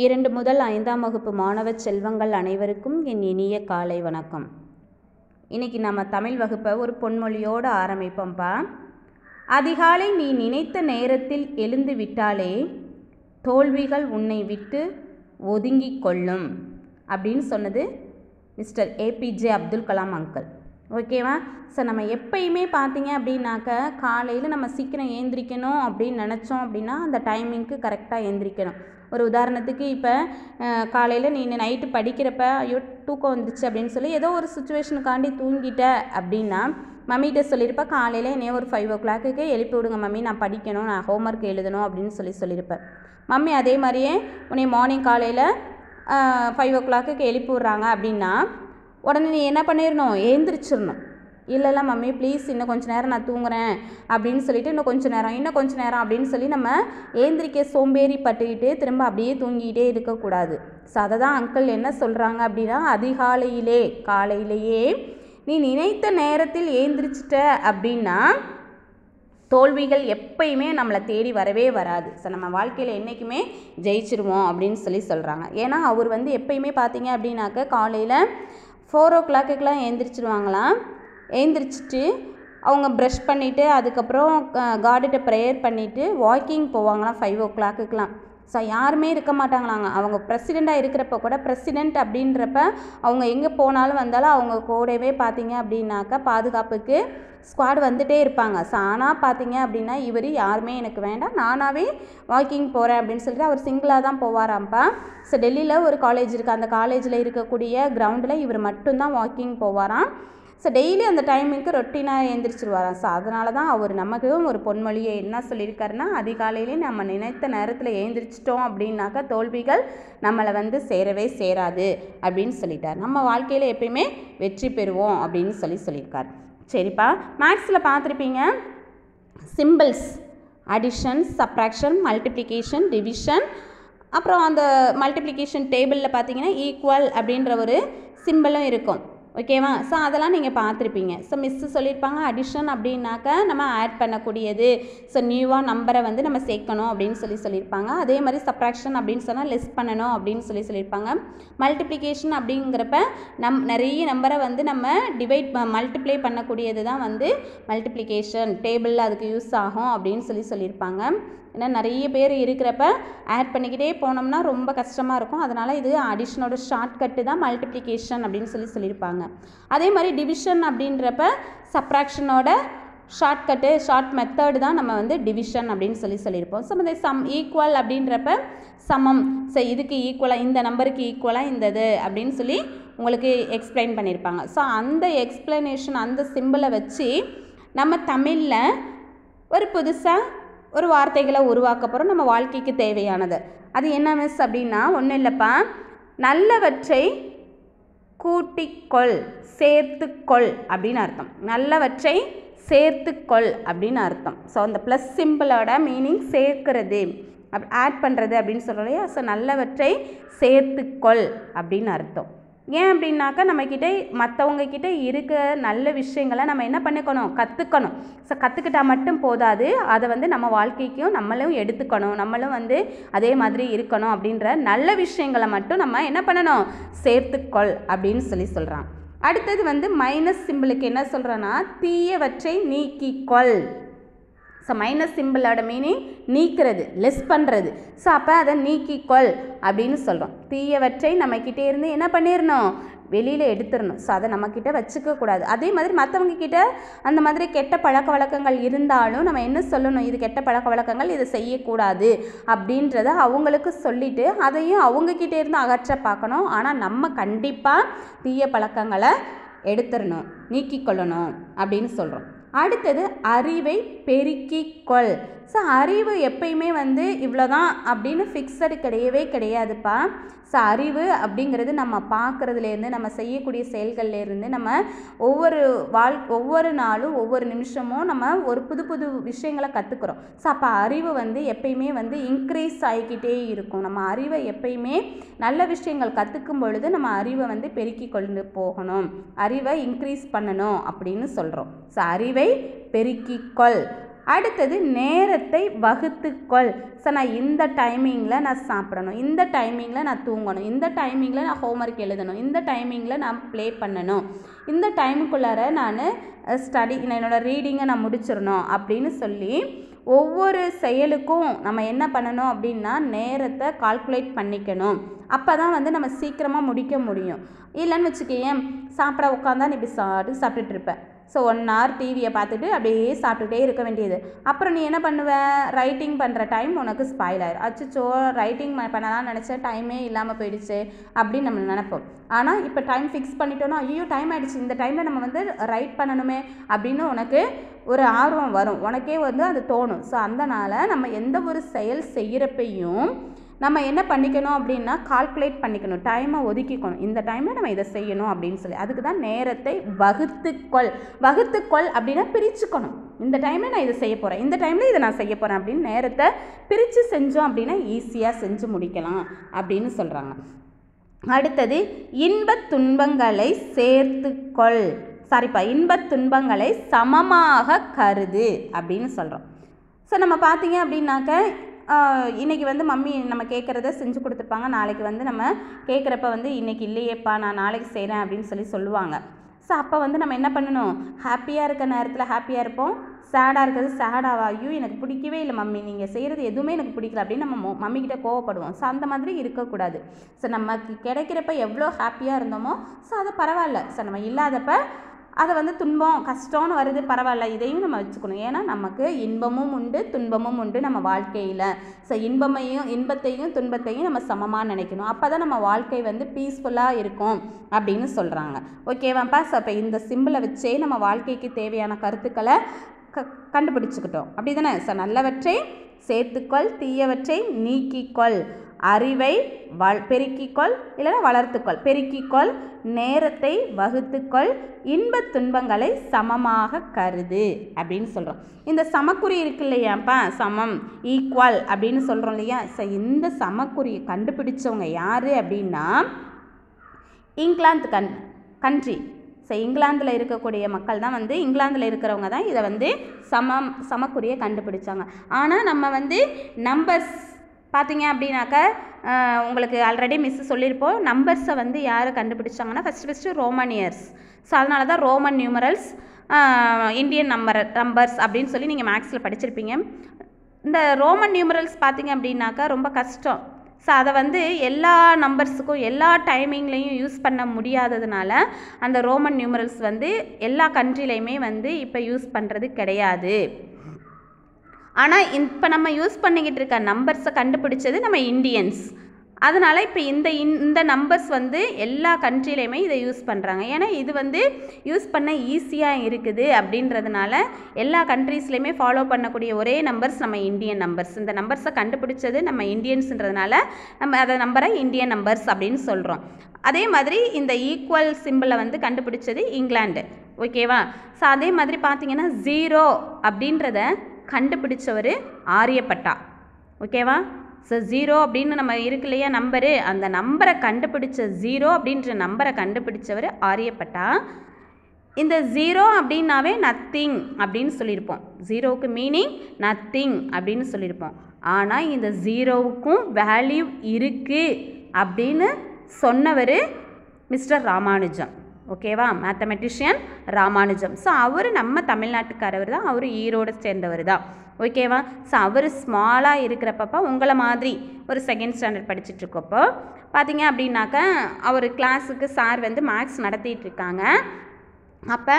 2 முதல் 5ஆம் வகுப்பு மாணவ செல்வங்கள் அனைவருக்கும் என் இனிய காலை வணக்கம். இன்னைக்கு நம்ம தமிழ் வகுப்பை ஒரு பொன்மொழியோடு ஆரம்பிப்போம்ப்பா. அதிகாலை நீ நினைத்த நேரத்தில் எழுந்து விட்டாலே தோல்விகள் உன்னை விட்டு ஒதுங்கி கொள்ளும் அப்படின்னு சொன்னது mister APJ Abdul Kalam uncle. ஓகேவா? ஸோ நம்ம எப்பயுமே பார்த்தீங்க அப்படின்னாக்க காலையில் நம்ம சீக்கிரம் ஏந்திரிக்கணும் அப்படின்னு நினச்சோம் அப்படின்னா அந்த டைமிங்க்கு கரெக்டாக ஏந்திரிக்கணும். ஒரு உதாரணத்துக்கு இப்போ காலையில் நீ நைட்டு படிக்கிறப்ப ஐயோ தூக்கம் வந்துச்சு அப்படின்னு சொல்லி ஏதோ ஒரு சுச்சுவேஷனுக்காண்டி தூங்கிட்ட அப்படின்னா மம்மிகிட்ட சொல்லியிருப்ப காலையில் என்னைய ஒரு 5 o'clock எழுப்பி விடுங்க மம்மி, நான் படிக்கணும், நான் ஹோம்ஒர்க் எழுதணும் அப்படின்னு சொல்லியிருப்பேன். மம்மி அதே மாதிரியே உன்னை மார்னிங் காலையில் 5 o'clock எழுப்பி விட்றாங்க அப்படின்னா உடனே நீ என்ன பண்ணிடணும், எழுந்திரிச்சிடணும். இல்லைல்ல மம்மி ப்ளீஸ் இன்னும் கொஞ்சம் நேரம் நான் தூங்குறேன் அப்படின்னு சொல்லிட்டு இன்னும் கொஞ்சம் நேரம் அப்படின்னு சொல்லி நம்ம ஏந்திரிக்க சோம்பேறி பட்டுக்கிட்டு திரும்ப அப்படியே தூங்கிக்கிட்டே இருக்கக்கூடாது. ஸோ அதை தான் அங்கிள் என்ன சொல்கிறாங்க அப்படின்னா, காலையிலேயே நீ நினைத்த நேரத்தில் ஏந்திரிச்சிட்ட அப்படின்னா தோல்விகள் எப்பயுமே நம்மளை தேடி வரவே வராது. ஸோ நம்ம வாழ்க்கையில் என்றைக்குமே ஜெயிச்சிருவோம் அப்படின்னு சொல்கிறாங்க. ஏன்னா அவர் எப்பயுமே பார்த்தீங்க அப்படின்னாக்க காலையில் 4 o'clock எழுந்திரிச்சிடுவாங்களாம். எழுந்திரிச்சிட்டு அவங்க ப்ரஷ் பண்ணிவிட்டு அதுக்கப்புறம் கார்டுகிட்ட ப்ரேயர் பண்ணிவிட்டு வாக்கிங் போவாங்களாம் 5 o'clock. ஸோ யாருமே இருக்க மாட்டாங்களாங்க. அவங்க பிரசிடெண்ட்டாக இருக்கிறப்ப கூட, பிரசிடெண்ட் அப்படின்றப்ப அவங்க எங்கே போனாலும் வந்தாலும் அவங்க கூடவே பார்த்தீங்க அப்படின்னாக்கா பாதுகாப்புக்கு ஸ்குவாட் வந்துகிட்டே இருப்பாங்க. ஸோ ஆனால் பார்த்தீங்க அப்படின்னா இவர் யாருமே எனக்கு வேண்டாம், நானாகவே வாக்கிங் போகிறேன் அப்படின்னு சொல்லிட்டு அவர் சிங்கிளாக தான் போவாராம்ப்பா. ஸோ டெல்லியில் ஒரு காலேஜ் இருக்குது, அந்த காலேஜில் இருக்கக்கூடிய கிரவுண்டில் இவர் மட்டும்தான் வாக்கிங் போவாராம். ஸோ டெய்லி அந்த டைமிங்க்கு ரொட்டீனாக எழுந்திரிச்சிருவாராம். ஸோ அதனால தான் அவர் நமக்கு ஒரு பொன்மொழியை என்ன சொல்லியிருக்காருன்னா, அதிகாலையிலே நம்ம நினைத்த நேரத்தில் எழுந்திரிச்சிட்டோம் அப்படின்னாக்கா தோல்விகள் நம்மளை சேரவே சேராது அப்படின்னு சொல்லிட்டார். நம்ம வாழ்க்கையில் எப்பயுமே வெற்றி பெறுவோம் அப்படின்னு சொல்லியிருக்கார். சரிப்பா, மேக்ஸில் பார்த்துருப்பீங்க symbols, addition, subtraction, multiplication, division, அப்புறம் அந்த மல்டிப்ளிகேஷன் டேபிளில் பார்த்தீங்கன்னா ஈக்குவல் அப்படின்ற ஒரு சிம்பிளும் இருக்கும். ஓகேவா? ஸோ அதெல்லாம் நீங்கள் பார்த்துருப்பீங்க. ஸோ மிஸ்ஸு சொல்லியிருப்பாங்க அடிஷன் அப்படின்னாக்கா நம்ம ஆட் பண்ணக்கூடியது. ஸோ நியூவாக நம்பரை நம்ம சேர்க்கணும் அப்படின்னு சொல்லியிருப்பாங்க. அதே மாதிரி சப்ராக்ஷன் அப்படின்னு சொன்னால் லெஸ் பண்ணணும் அப்படின்னு சொல்லியிருப்பாங்க. மல்டிப்ளிகேஷன் அப்படிங்கிறப்ப நிறைய நம்பரை நம்ம மல்டிப்ளை பண்ணக்கூடியது தான் மல்டிப்ளிகேஷன் டேபிளில் அதுக்கு யூஸ் ஆகும் அப்படின்னு சொல்லியிருப்பாங்க. ஏன்னா நிறைய பேர் இருக்கிறப்ப ஆட் பண்ணிக்கிட்டே போனோம்னா ரொம்ப கஷ்டமாக இருக்கும். அதனால் இது அடிஷனோட ஷார்ட்கட்டு தான் மல்டிப்ளிகேஷன் அப்படின்னு சொல்லியிருப்பாங்க. அதே மாதிரி டிவிஷன் அப்படின்றப்ப சப்ராக்ஷனோட ஷார்ட் மெத்தடு தான் நம்ம டிவிஷன் அப்படின்னு சொல்லியிருப்போம். ஸோ இந்த ஈக்குவல் அப்படின்றப்ப சமம். ஸோ இதுக்கு ஈக்குவலாக, இந்த நம்பருக்கு ஈக்குவலாக இது அப்படின்னு உங்களுக்கு எக்ஸ்பிளைன் பண்ணியிருப்பாங்க. ஸோ அந்த எக்ஸ்பிளனேஷன், அந்த சிம்பிளை வச்சு நம்ம தமிழில் ஒரு புதுசாக ஒரு வார்த்தைகளை உருவாக்க போகிறோம் நம்ம வாழ்க்கைக்கு தேவையானது. அது என்ன மிஸ் அப்படின்னா ஒன்றும் இல்லைப்பா, நல்லவற்றை கூட்டிக்கொள், சேர்த்துக்கொள் அப்படின்னு அர்த்தம். நல்லவற்றை சேர்த்துக்கொள் அப்படின்னு அர்த்தம். ஸோ அந்த ப்ளஸ் சிம்பிளோட மீனிங் சேர்க்கிறது, ஆட் பண்ணுறது அப்படின்னு சொல்கிறோம் இல்லையா? ஸோ நல்லவற்றை சேர்த்துக்கொள் அப்படின்னு அர்த்தம். ஏன் அப்படின்னாக்கா நம்மக்கிட்ட மற்றவங்கக்கிட்ட இருக்க நல்ல விஷயங்களை நம்ம என்ன பண்ணிக்கணும், கற்றுக்கணும். ஸோ கற்றுக்கிட்டால் மட்டும் போதாது, அதை நம்ம வாழ்க்கைக்கும் நம்மளும் எடுத்துக்கணும், நம்மளும் அதே மாதிரி இருக்கணும். அப்படின்ற நல்ல விஷயங்களை மட்டும் நம்ம என்ன பண்ணணும், சேர்த்துக்கொள் அப்படின்னு சொல்கிறான். அடுத்தது மைனஸ் சிம்பிளுக்கு என்ன சொல்கிறேன்னா தீயவற்றை நீக்கிக்கொள். ஸோ மைனஸ் சிம்பிளோட மீனிங் நீக்கிறது, லெஸ் பண்ணுறது. ஸோ அப்போ அதை நீக்கிக்கொள் அப்படின்னு சொல்கிறோம். தீயவற்றை நம்மக்கிட்டே இருந்து என்ன பண்ணிடணும், வெளியில் எடுத்துடணும். ஸோ அதை நம்மக்கிட்ட வச்சுக்கக்கூடாது. அதே மாதிரி மற்றவங்க கிட்ட அந்த மாதிரி கெட்ட பழக்க வழக்கங்கள் இருந்தாலும் நம்ம என்ன சொல்லணும், இது கெட்ட பழக்க வழக்கங்கள், இதை செய்யக்கூடாது அப்படின்றத அவங்களுக்கு சொல்லிவிட்டு அதையும் அவங்கக்கிட்டே இருந்து அகற்ற பார்க்கணும். ஆனால் நம்ம கண்டிப்பாக தீய பழக்கங்களை எடுத்துடணும், நீக்கிக்கொள்ளணும் அப்படின்னு சொல்கிறோம். அடுத்தது அறிவை பெருக்கிக்கொள். ஸோ அறிவு எப்பயுமே இவ்வளோதான் அப்படின்னு ஃபிக்ஸடு கிடையாதுப்பா. ஸோ அறிவு அப்படிங்கிறது நம்ம பார்க்குறதுலேருந்து, நம்ம செய்யக்கூடிய செயல்கள்லேருந்து, நம்ம ஒவ்வொரு நாளும் ஒவ்வொரு நிமிஷமும் நம்ம ஒரு புது விஷயங்களை கற்றுக்குறோம். ஸோ அப்போ அறிவு எப்பயுமே இன்க்ரீஸ் ஆகிக்கிட்டே இருக்கும். நம்ம அறிவை எப்பயுமே நல்ல விஷயங்கள் கற்றுக்கும் பொழுது நம்ம அறிவை பெருக்கி கொண்டு போகணும், அறிவை இன்க்ரீஸ் பண்ணணும் அப்படின்னு சொல்கிறோம். ஸோ அறிவை பெருக்கிக்கொள் அடுத்தது நேரத்தை வகுத்துக்கொள். ஸோ நான் இந்த டைமிங்கில் நான் சாப்பிடணும், இந்த டைமிங்கில் நான் தூங்கணும், இந்த டைமிங்கில் நான் ஹோம்ஒர்க் எழுதணும், இந்த டைமிங்கில் நான் ப்ளே பண்ணணும், இந்த டைமுக்குள்ளார நான் என்னோடய ரீடிங்கை நான் முடிச்சிடணும் அப்படின்னு சொல்லி ஒவ்வொரு செயலுக்கும் நம்ம என்ன பண்ணணும் அப்படின்னா நேரத்தை கால்குலேட் பண்ணிக்கணும். அப்போ தான் வந்து நம்ம சீக்கிரமாக முடிக்க முடியும். இல்லைன்னு வச்சுக்கேன், சாப்பிட உட்காந்தா நீ இப்படி சாப்பிட்டுட்டு இருப்பேன். ஸோ 1 hour டிவியை பார்த்துட்டு அப்படியே சாப்பிட்டுட்டே இருக்க வேண்டியது. அப்புறம் நீ என்ன பண்ணுவ, ரைட்டிங் பண்ணுற டைம் உனக்கு ஸ்பாயில் ஆயிடும். அச்சோ ரைட்டிங் பண்ணலாம்னு நினச்சா டைமே இல்லாமல் போயிடுச்சு அப்படின்னு நம்ம நினைப்போம். ஆனால் இப்போ டைம் ஃபிக்ஸ் பண்ணிட்டோன்னா ஐயோ டைம் ஆகிடுச்சு, இந்த டைமில் நம்ம வந்து ரைட் பண்ணணுமே அப்படின்னு உனக்கு ஒரு ஆர்வம் வரும், உனக்கே வந்து அது தோணும். ஸோ அதனால் நம்ம எந்த ஒரு செயல் செய்கிறப்பையும் நம்ம என்ன பண்ணிக்கணும் அப்படின்னா கால்குலேட் பண்ணிக்கணும், டைமை ஒதுக்கிக்கணும், இந்த டைமில் நம்ம இதை செய்யணும் அப்படின்னு சொல்லி. அதுக்கு தான் நேரத்தை வகுத்துக்கொள். வகுத்துக்கொள் அப்படின்னா பிரிச்சுக்கணும். இந்த டைமில் நான் இதை செய்ய போகிறேன், இந்த டைமில் இதை நான் செய்ய போகிறேன் அப்படின்னு நேரத்தை பிரித்து செஞ்சோம் அப்படின்னா ஈஸியாக செஞ்சு முடிக்கலாம் அப்படின்னு சொல்கிறாங்க. அடுத்தது இன்பத் துன்பங்களை சேர்த்துக்கொள். இன்பத் துன்பங்களை சமமாக கருது அப்படின்னு சொல்கிறோம். ஸோ நம்ம பார்த்தீங்க அப்படின்னாக்க இன்றைக்கி வந்து மம்மி நம்ம கேட்குறத செஞ்சு கொடுத்துருப்பாங்க, நாளைக்கு வந்து நம்ம கேட்குறப்ப வந்து இன்றைக்கி இல்லையேப்பா நான் நாளைக்கு செய்கிறேன் அப்படின்னு சொல்லுவாங்க. ஸோ அப்போ வந்து நம்ம என்ன பண்ணணும், ஹாப்பியாக இருக்க நேரத்தில் ஹாப்பியாக இருப்போம், சேடாக இருக்கிறது சேடாக ஐயோ எனக்கு பிடிக்கவே இல்லை மம்மி, நீங்கள் செய்கிறது எதுவுமே எனக்கு பிடிக்கல அப்படின்னு நம்ம மம்மிக்கிட்ட கோவப்படுவோம். ஸோ அந்த மாதிரி இருக்கக்கூடாது. ஸோ நமக்கு கிடைக்கிறப்ப எவ்வளோ ஹாப்பியாக இருந்தோமோ ஸோ அதை பரவாயில்ல, ஸோ நம்ம இல்லாதப்ப அதை வந்து துன்பம் கஷ்டம்னு வருது பரவாயில்ல, இதையும் நம்ம வச்சுக்கணும். ஏன்னா நமக்கு இன்பமும் உண்டு துன்பமும் உண்டு நம்ம வாழ்க்கையில். ஸோ இன்பத்தையும் துன்பத்தையும் நம்ம சமமாக நினைக்கணும். அப்போ தான் நம்ம வாழ்க்கை வந்து பீஸ்ஃபுல்லாக இருக்கும் அப்படின்னு சொல்கிறாங்க. ஓகேவாப்பா? ஸோ அப்போ இந்த சிம்பிளை வச்சே நம்ம வாழ்க்கைக்கு தேவையான கருத்துக்களை கண்டுபிடிச்சிக்கிட்டோம், அப்படி தானே? ஸோ நல்லவற்றை சேர்த்துக்கொள், தீயவற்றை நீக்கிக்கொள், அறிவை பெருக்கிக்கொள் இல்லைன்னா வளர்த்துக்கொள், பெருக்கிக்கொள், நேரத்தை வகுத்துக்கொள், இன்பத் துன்பங்களை சமமாக கருது அப்படின்னு சொல்கிறோம். இந்த சமக்குறி இருக்கு இல்லையாப்பா, சமம் ஈக்குவல் அப்படின்னு சொல்கிறோம் இல்லையா? ஸோ இந்த சமக்குறியை கண்டுபிடிச்சவங்க யார் அப்படின்னா இங்கிலாந்து கண்ட்ரி. ஸோ இங்கிலாந்தில் இருக்கக்கூடிய மக்கள் தான் வந்து இங்கிலாந்தில் இருக்கிறவங்க தான் இதை வந்து சமக்குறியை கண்டுபிடிச்சாங்க. ஆனால் நம்ம வந்து நம்பர்ஸ் பார்த்தீங்க அப்படின்னாக்கா உங்களுக்கு ஆல்ரெடி மிஸ் சொல்லியிருப்போம், நம்பர்ஸை வந்து யார் கண்டுபிடிச்சாங்கன்னா ஃபஸ்ட்டு ரோமனியர்ஸ். ஸோ அதனால தான் ரோமன் நியூமரல்ஸ் இந்தியன் நம்பர்ஸ் அப்படின்னு சொல்லி நீங்கள் மேக்ஸில் படிச்சிருப்பீங்க. இந்த ரோமன் நியூமரல்ஸ் பார்த்தீங்க அப்படின்னாக்கா ரொம்ப கஷ்டம். ஸோ அதை வந்து எல்லா நம்பர்ஸுக்கும் எல்லா டைமிங்லேயும் யூஸ் பண்ண முடியாததுனால அந்த ரோமன் நியூமரல்ஸ் வந்து எல்லா கண்ட்ரிலையுமே வந்து இப்போ யூஸ் பண்ணுறது கிடையாது. ஆனால் இப்போ நம்ம யூஸ் பண்ணிக்கிட்டு இருக்க நம்பர்ஸை கண்டுபிடிச்சது நம்ம இந்தியன்ஸ். அதனால் இப்போ இந்த நம்பர்ஸ் வந்து எல்லா கண்ட்ரிலையுமே இதை யூஸ் பண்ணுறாங்க. ஏன்னா இது வந்து யூஸ் பண்ண ஈஸியாக இருக்குது அப்படின்றதுனால எல்லா கண்ட்ரீஸ்லையுமே ஃபாலோ பண்ணக்கூடிய ஒரே நம்பர்ஸ் நம்ம இந்தியன் நம்பர்ஸ். இந்த நம்பர்ஸை கண்டுபிடிச்சது நம்ம இந்தியன்ஸுன்றதுனால நம்ம அதை நம்பரை இந்தியன் நம்பர்ஸ் அப்படின்னு சொல்கிறோம். அதே மாதிரி இந்த ஈக்குவல் சிம்பிளை வந்து கண்டுபிடிச்சது இங்கிலாந்து. ஓகேவா? ஸோ அதே மாதிரி பார்த்திங்கன்னா 0 அப்படின்றத கண்டுபிடிச்சவர் ஆரியப்பட்டா. ஓகேவா? ஸோ 0 அப்படின்னு நம்ம இருக்கு இல்லையா நம்பரு, அந்த நம்பரை கண்டுபிடிச்ச 0 அப்படின்ற நம்பரை கண்டுபிடிச்சவர் ஆரியப்பட்டா. இந்த 0 அப்படின்னாவே நத்திங் அப்படின்னு சொல்லியிருப்போம். 0க்கு மீனிங் நத்திங் அப்படின்னு சொல்லியிருப்போம். ஆனால் இந்த 0வுக்கும் வேல்யூ இருக்குது அப்படின்னு சொன்னவர் மிஸ்டர் ராமானுஜம். ஓகேவா? மேத்தமெட்டிஷியன் ராமானுஜம். ஸோ அவர் நம்ம தமிழ்நாட்டுக்காரவர் தான், அவர் ஈரோடு சேர்ந்தவர் தான். ஓகேவா? ஸோ அவர் ஸ்மாலாக இருக்கிறப்பப்போ உங்களை மாதிரி ஒரு 2nd ஸ்டாண்டர்ட் படிச்சுட்ருக்கப்போ பார்த்தீங்க அப்படின்னாக்கா அவர் கிளாஸுக்கு சார் வந்து மேக்ஸ் நடத்திட்டுருக்காங்க. அப்போ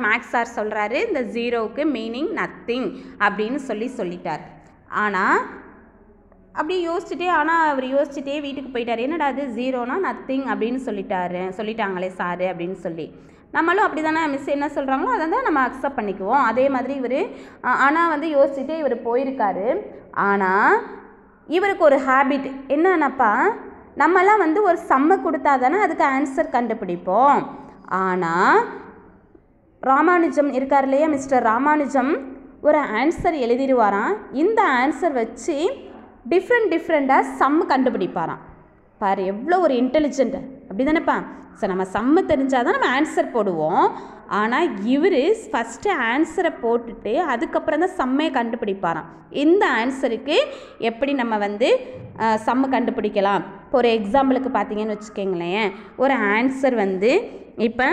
மேக்ஸ் சார் சொல்கிறாரு இந்த 0வுக்கு மீனிங் நத்திங் அப்படின்னு சொல்லிட்டார். ஆனால் அப்படி அவர் யோசிச்சுட்டே வீட்டுக்கு போயிட்டார். என்னடா அது 0னா நத்திங் அப்படின்னு சொல்லிட்டாங்களே சாரு அப்படின்னு சொல்லி. நம்மளும் அப்படி தானே மிஸ் என்ன சொல்கிறாங்களோ அதை தான் நம்ம அக்செப்ட் பண்ணிக்குவோம். அதே மாதிரி இவர் ஆனால் வந்து யோசிச்சுட்டே இவர் போயிருக்காரு. ஆனால் இவருக்கு ஒரு ஹேபிட் என்னன்னாப்பா, நம்மலாம் வந்து ஒரு சம்மை கொடுத்தா தானே அதுக்கு ஆன்சர் கண்டுபிடிப்போம். ஆனால் ராமானுஜம் இருக்கார் இல்லையா, மிஸ்டர் ராமானுஜம் ஒரு ஆன்சர் எழுதிடுவாராம். இந்த ஆன்சர் வச்சு டிஃப்ரெண்ட்டாக சம் கண்டுபிடிப்பாராம். பாரு எவ்வளோ ஒரு இன்டெலிஜென்ட். அப்படி தானேப்பா? ஸோ நம்ம சம்மு தெரிஞ்சால் தான் நம்ம ஆன்சர் போடுவோம். ஆனால் இவர் ஃபஸ்ட்டு ஆன்சரை போட்டுட்டு அதுக்கப்புறம் தான் சம்மே கண்டுபிடிப்பாராம். இந்த ஆன்சருக்கு எப்படி நம்ம வந்து சம்மு கண்டுபிடிக்கலாம்? இப்போ ஒரு எக்ஸாம்பிளுக்கு பார்த்தீங்கன்னு வச்சுக்கோங்களேன், ஒரு ஆன்சர் வந்து இப்போ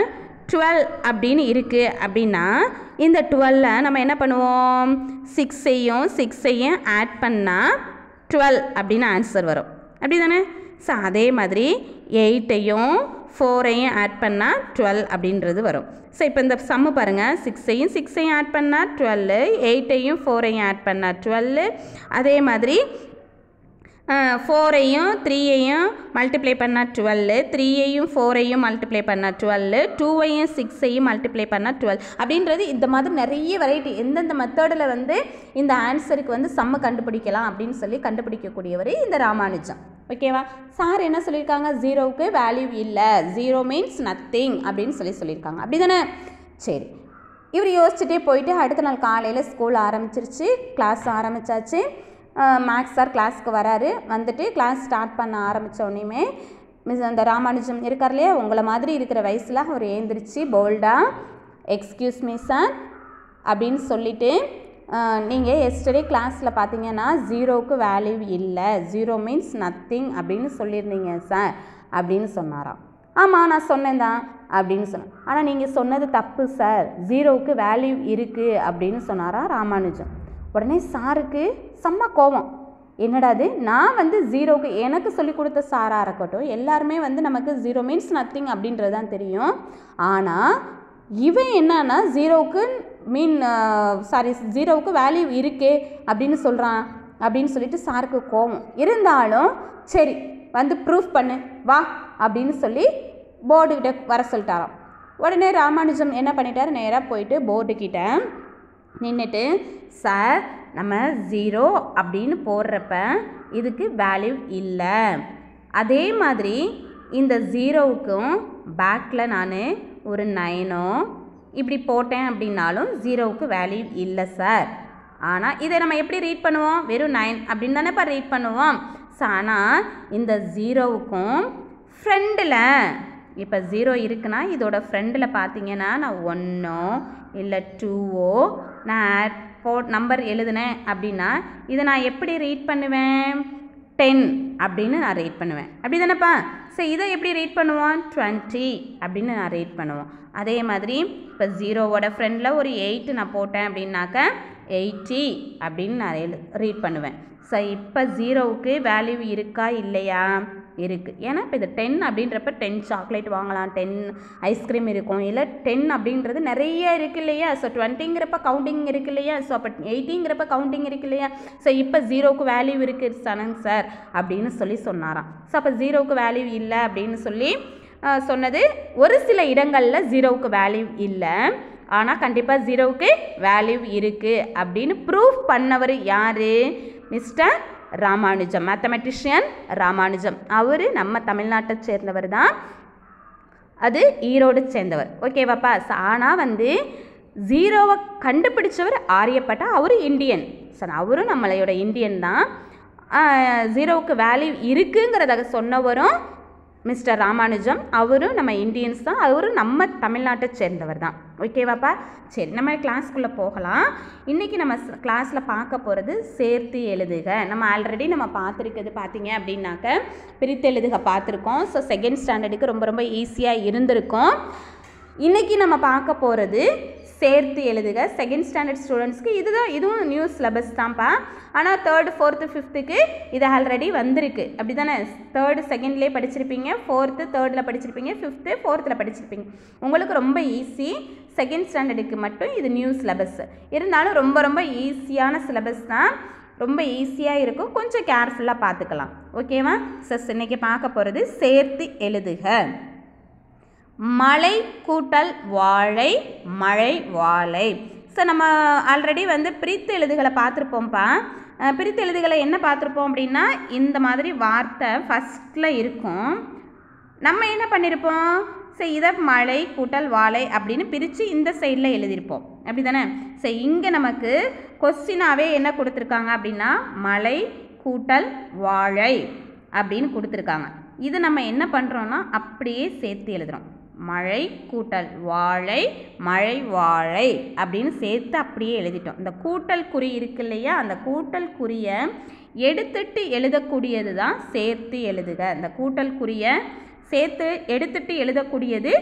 12 அப்படின்னு இருக்குது அப்படின்னா, இந்த 12 நம்ம என்ன பண்ணுவோம், 6ஐயும் ஆட் பண்ணால் 12 அப்படின்னு ஆன்சர் வரும். அப்படி தானே? ஸோ அதே மாதிரி 8ஐயும் 4ஐயும் ஆட் பண்ணால் 12 அப்படின்றது வரும். ஸோ இப்போ இந்த சம்மு பாருங்கள், 6ஐயும் ஆட் பண்ணால் 12, 8ஐயும் 4ஐயும் ஆட் பண்ணால் 12, அதே மாதிரி 4ஐயும் 3ஐயும் மல்டிப்ளை பண்ணால் 12, 3ஐயும் 4ஐயும் மல்டிப்ளை பண்ணால் 12, 2ஐயும் 6ஐயும் மல்டிப்ளை பண்ணால் 12 அப்படின்றது இந்த மாதிரி நிறைய வெரைட்டி எந்தெந்த மெத்தடில் வந்து இந்த ஆன்சருக்கு வந்து சம்மு கண்டுபிடிக்கலாம் அப்படின்னு சொல்லி கண்டுபிடிக்கக்கூடியவர் இந்த ராமானுஜம். ஓகேவா? சார் என்ன சொல்லியிருக்காங்க, 0க்கு வேல்யூ இல்லை, 0 மீன்ஸ் நத்திங் அப்படின்னு சொல்லியிருக்காங்க. அப்படி தானே? சரி, இவர் யோசிச்சுட்டே போயிட்டு அடுத்த நாள் காலையில் ஸ்கூல் ஆரம்பிச்சிருச்சு, கிளாஸ் ஆரம்பித்தாச்சு. மேக்ஸ் சார் கிளாஸ்க்கு வராரு. வந்துட்டு கிளாஸ் ஸ்டார்ட் பண்ண ஆரம்பித்தோடனேயுமே அந்த ராமானுஜம் இருக்கார் இல்லையா, உங்களை மாதிரி இருக்கிற வயசில் அவர் ஏந்திரிச்சு போல்டாக எக்ஸ்கியூஸ் மீ சார் அப்படின்னு சொல்லிவிட்டு, நீங்கள் எஸ்டர்டே கிளாஸில் பார்த்தீங்கன்னா 0க்கு வேல்யூ இல்லை, 0 மீன்ஸ் நத்திங் அப்படின்னு சொல்லியிருந்தீங்க சார் அப்படின்னு சொன்னாராம். ஆமாம் நான் சொன்னேன் தான் அப்படின்னு சொன்னேன். ஆனால் நீங்கள் சொன்னது தப்பு சார், 0க்கு வேல்யூ இருக்குது அப்படின்னு சொன்னாரா ராமானுஜம். உடனே சாருக்கு செம்ம கோவம். என்னடாது, நான் வந்து 0க்கு எனக்கு சொல்லிக் கொடுத்த சாராக இருக்கட்டும், எல்லாருமே வந்து நமக்கு 0 மீன்ஸ் நத்திங் அப்படின்றது தான் தெரியும். ஆனால் இவன் என்னன்னா 0க்கு 0க்கு வேல்யூ இருக்கே அப்படின்னு சொல்கிறான் அப்படின்னு சொல்லிட்டு சாருக்கு கோவம். இருந்தாலும் சரி வந்து ப்ரூஃப் பண்ணு வா அப்படின்னு சொல்லி போர்டுக்கிட்ட வர சொல்லிட்டாராம். உடனே ராமானுஜம் என்ன பண்ணிட்டார், நேராக போயிட்டு போர்டுக்கிட்ட நின்றுட்டு, சார் நம்ம 0 அப்படின்னு போடுறப்ப இதுக்கு வேல்யூ இல்லை, அதே மாதிரி இந்த 0க்கும் பேக்கில் நான் ஒரு 9 இப்படி போட்டேன் அப்படின்னாலும் 0க்கு வேல்யூ இல்லை சார். ஆனால் இதை நம்ம எப்படி ரீட் பண்ணுவோம், வெறும் 9 அப்படின்னு தானே இப்போ ரீட் பண்ணுவோம். ஸோ ஆனால் இந்த 0க்கும் ஃப்ரெண்டில் இப்போ 0 இருக்குன்னா இதோட ஃப்ரெண்டில் பார்த்தீங்கன்னா நான் 1ஓ இல்லை 2ஓ நான் நம்பர் எழுதுனேன் அப்படின்னா இதை நான் எப்படி ரீட் பண்ணுவேன், 10 அப்படின்னு நான் ரீட் பண்ணுவேன். அப்படி தானேப்பா? ஸோ இதை எப்படி ரீட் பண்ணுவோம், 20 அப்படின்னு நான் ரீட் பண்ணுவோம். அதே மாதிரி இப்போ 0வோட ஃப்ரெண்டில் ஒரு 8 நான் போட்டேன் அப்படின்னாக்க 80 அப்படின்னு நான் ரீட் பண்ணுவேன். ஸோ இப்போ 0க்கு வேல்யூ இருக்கா இல்லையா, இருக்குது. ஏன்னா இப்போ இது 10 அப்படின்றப்ப 10 சாக்லேட் வாங்கலாம், 10 ஐஸ்கிரீம் இருக்கும், இல்லை 10 அப்படின்றது நிறைய இருக்குது இல்லையா. ஸோ 20ங்கிறப்ப கவுண்டிங் இருக்குது இல்லையா. ஸோ அப்போ 80ங்கிறப்ப கவுண்டிங் இருக்குது இல்லையா. ஸோ இப்போ 0க்கு வேல்யூ இருக்குது சனங் சார் அப்படின்னு சொன்னாராம். ஸோ அப்போ 0க்கு வேல்யூ இல்லை அப்படின்னு சொல்லி சொன்னது ஒரு சில இடங்களில் 0க்கு வேல்யூ இல்லை, ஆனால் கண்டிப்பாக 0க்கு வேல்யூ இருக்குது அப்படின்னு ப்ரூஃப் பண்ணவர் யார், மிஸ்டர் ராமானுஜம், மேத்தமெட்டிஷியன் ராமானுஜம். அவர் நம்ம தமிழ்நாட்டை சேர்ந்தவர் தான், அது ஈரோடு சேர்ந்தவர். ஓகேவாப்பா? ஆனால் வந்து 0வை கண்டுபிடிச்சவர் ஆரியப்பட்டா, அவர் இந்தியன். சார் அவரும் நம்மளையோட இந்தியன் தான். 0க்கு வேல்யூ இருக்குங்கிறத சொன்னவரும் மிஸ்டர் ராமானுஜம், அவரும் நம்ம இந்தியன்ஸ் தான், அவரும் நம்ம தமிழ்நாட்டை சேர்ந்தவர் தான். ஓகேவாப்பா? சரி, நம்ம கிளாஸ்க்குள்ளே போகலாம். இன்றைக்கி நம்ம கிளாஸில் பார்க்க போகிறது சேர்த்து எழுதுக. நம்ம ஆல்ரெடி நம்ம பார்த்துருக்கிறது பார்த்தீங்க அப்படின்னாக்க பிரித்து எழுதுக பார்த்துருக்கோம். ஸோ செகண்ட் ஸ்டாண்டர்டுக்கு ரொம்ப ரொம்ப ஈஸியாக இருந்திருக்கும். இன்றைக்கி நம்ம பார்க்க போகிறது சேர்த்து எழுதுக. செகண்ட் ஸ்டாண்டர்ட் ஸ்டூடெண்ட்ஸ்க்கு இதுவும் நியூ சிலபஸ் தான்ப்பா. ஆனால் 3rd 4th 5th இது ஆல்ரெடி வந்திருக்கு. அப்படி தானே? 3rd 2ndலேயே படிச்சிருப்பீங்க, 4th 3rdல படிச்சிருப்பீங்க, 5th 4thல படிச்சிருப்பீங்க. உங்களுக்கு ரொம்ப ஈஸி. செகண்ட் ஸ்டாண்டர்டுக்கு மட்டும் இது நியூ சிலபஸ். இருந்தாலும் ரொம்ப ரொம்ப ஈஸியான சிலபஸ் தான், ரொம்ப ஈஸியாக இருக்கும். கொஞ்சம் கேர்ஃபுல்லாக பார்த்துக்கலாம். ஓகேவா? சஸ் இன்றைக்கி பார்க்க போகிறது சேர்த்து எழுதுக. மலை கூட்டல் வாழை, மழை வாழை. ஸோ நம்ம ஆல்ரெடி வந்து பிரித்து எழுதுகளை பார்த்துருப்போம்ப்பா. பிரித்து எழுதுகளை என்ன பார்த்துருப்போம் அப்படின்னா, இந்த மாதிரி வார்த்தை ஃபஸ்ட்டில் இருக்கும். நம்ம என்ன பண்ணியிருப்போம், ஸோ இதை மழை கூட்டல் வாழை அப்படின்னு பிரித்து இந்த சைடில் எழுதியிருப்போம். அப்படி தானே? ஸோ இங்கே நமக்கு கொஸ்டினாகவே என்ன கொடுத்துருக்காங்க அப்படின்னா, மலை கூட்டல் வாழை அப்படின்னு கொடுத்துருக்காங்க. இது நம்ம என்ன பண்ணுறோன்னா அப்படியே சேர்த்து எழுதுகிறோம். மழை கூட்டல் வாழை, மழை வாழை அப்படின்னு சேர்த்து அப்படியே எழுதிட்டோம். இந்த கூட்டல் குறி இருக்கு இல்லையா, அந்த கூட்டல் குறியை எடுத்துட்டு எழுதக்கூடியது தான் சேர்த்து எழுதுக. இந்த கூட்டல் குறியை சேர்த்து எடுத்துட்டு எழுதக்கூடியது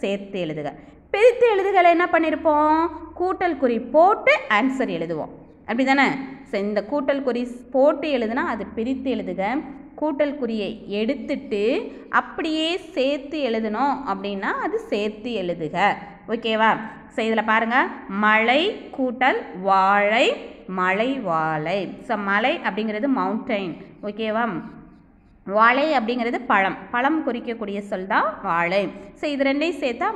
சேர்த்து எழுதுக. பிரித்து எழுதுகளை என்ன பண்ணியிருப்போம், கூட்டல் குறி போட்டு ஆன்சர் எழுதுவோம், அப்படி தானே? ஸோ இந்த கூட்டல் குறி போட்டு எழுதுனா அது பிரித்து எழுதுக. கூட்டல் குறியை எடுத்துட்டு அப்படியே சேர்த்து எழுதணும் அப்படின்னா அது சேர்த்து எழுதுக. ஓகேவா? ஸோ இதில் பாருங்கள், மழை கூட்டல் வாழை, மலை வாழை. ஸோ மலை அப்படிங்கிறது மவுண்டைன். ஓகேவா? வாழை அப்படிங்கிறது பழம், பழம் குறிக்கக்கூடிய சொல் தான் வாழை. ஸோ இது ரெண்டையும் சேர்த்தா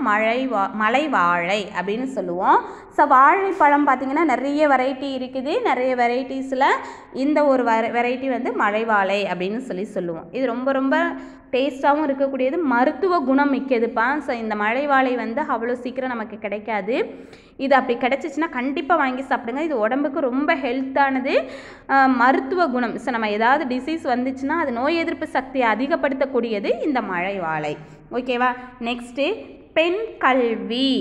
மலை வாழை அப்படின்னு சொல்லுவோம். ஸோ வாழைப்பழம் பார்த்திங்கன்னா நிறைய வெரைட்டி இருக்குது. நிறைய வெரைட்டிஸில் இந்த ஒரு வெரைட்டி வந்து மலை வாழை அப்படின்னு சொல்லுவோம். இது ரொம்ப ரொம்ப டேஸ்ட்டாகவும் இருக்கக்கூடியது, மருத்துவ குணம் மிக்கதுப்பா. ஸோ இந்த மலை வாழை வந்து அவ்வளோ சீக்கிரம் நமக்கு கிடைக்காது. இது அப்படி கிடச்சிச்சின்னா கண்டிப்பாக வாங்கி சாப்பிடுங்க. இது உடம்புக்கு ரொம்ப ஹெல்த்தானது, மருத்துவ குணம். ஸோ நம்ம ஏதாவது டிசீஸ் வந்துச்சுன்னா அது நோய் எதிர்ப்பு சக்தியை அதிகப்படுத்தக்கூடியது இந்த மலை வாழை. ஓகேவா? நெக்ஸ்ட்டு பெண் கல்வி.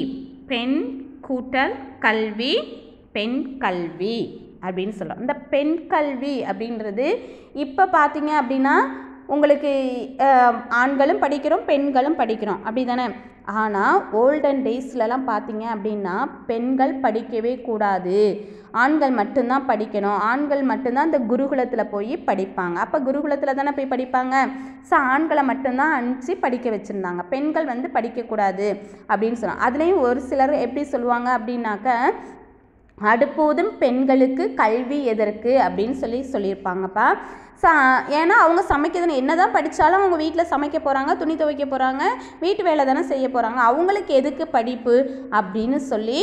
பெண் கூட்டல் கல்வி, பெண் கல்வி அப்படின்னு சொல்கிறோம். இந்த பெண் கல்வி அப்படின்றது இப்போ பார்த்தீங்க அப்படின்னா உங்களுக்கு ஆண்களும் படிக்கிறோம், பெண்களும் படிக்கிறோம், அப்படி தானே? ஆனால் ஓல்டன் டேஸ்லலாம் பார்த்தீங்க அப்படின்னா பெண்கள் படிக்கவே கூடாது, ஆண்கள் மட்டும்தான் படிக்கணும். ஆண்கள் மட்டும்தான் இந்த குருகுலத்தில் போய் படிப்பாங்க. அப்போ குருகுலத்தில் தானே போய் படிப்பாங்க. ஸோ ஆண்களை மட்டும்தான் அனுப்பிச்சு படிக்க வச்சுருந்தாங்க. பெண்கள் வந்து படிக்கக்கூடாது அப்படின்னு சொன்னாங்க. அதுலேயும் ஒரு சிலர் எப்படி சொல்லுவாங்க அப்படின்னாக்க, அடுப்போதும் பெண்களுக்கு கல்வி எதற்கு அப்படின்னு சொல்லியிருப்பாங்கப்பா. ஏன்னா அவங்க சமைக்கிறதுன்னு என்ன தான் படித்தாலும் அவங்க வீட்டில் சமைக்க போகிறாங்க, துணி துவைக்க போகிறாங்க, வீட்டு வேலை தானே செய்ய போகிறாங்க, அவங்களுக்கு எதுக்கு படிப்பு அப்படின்னு சொல்லி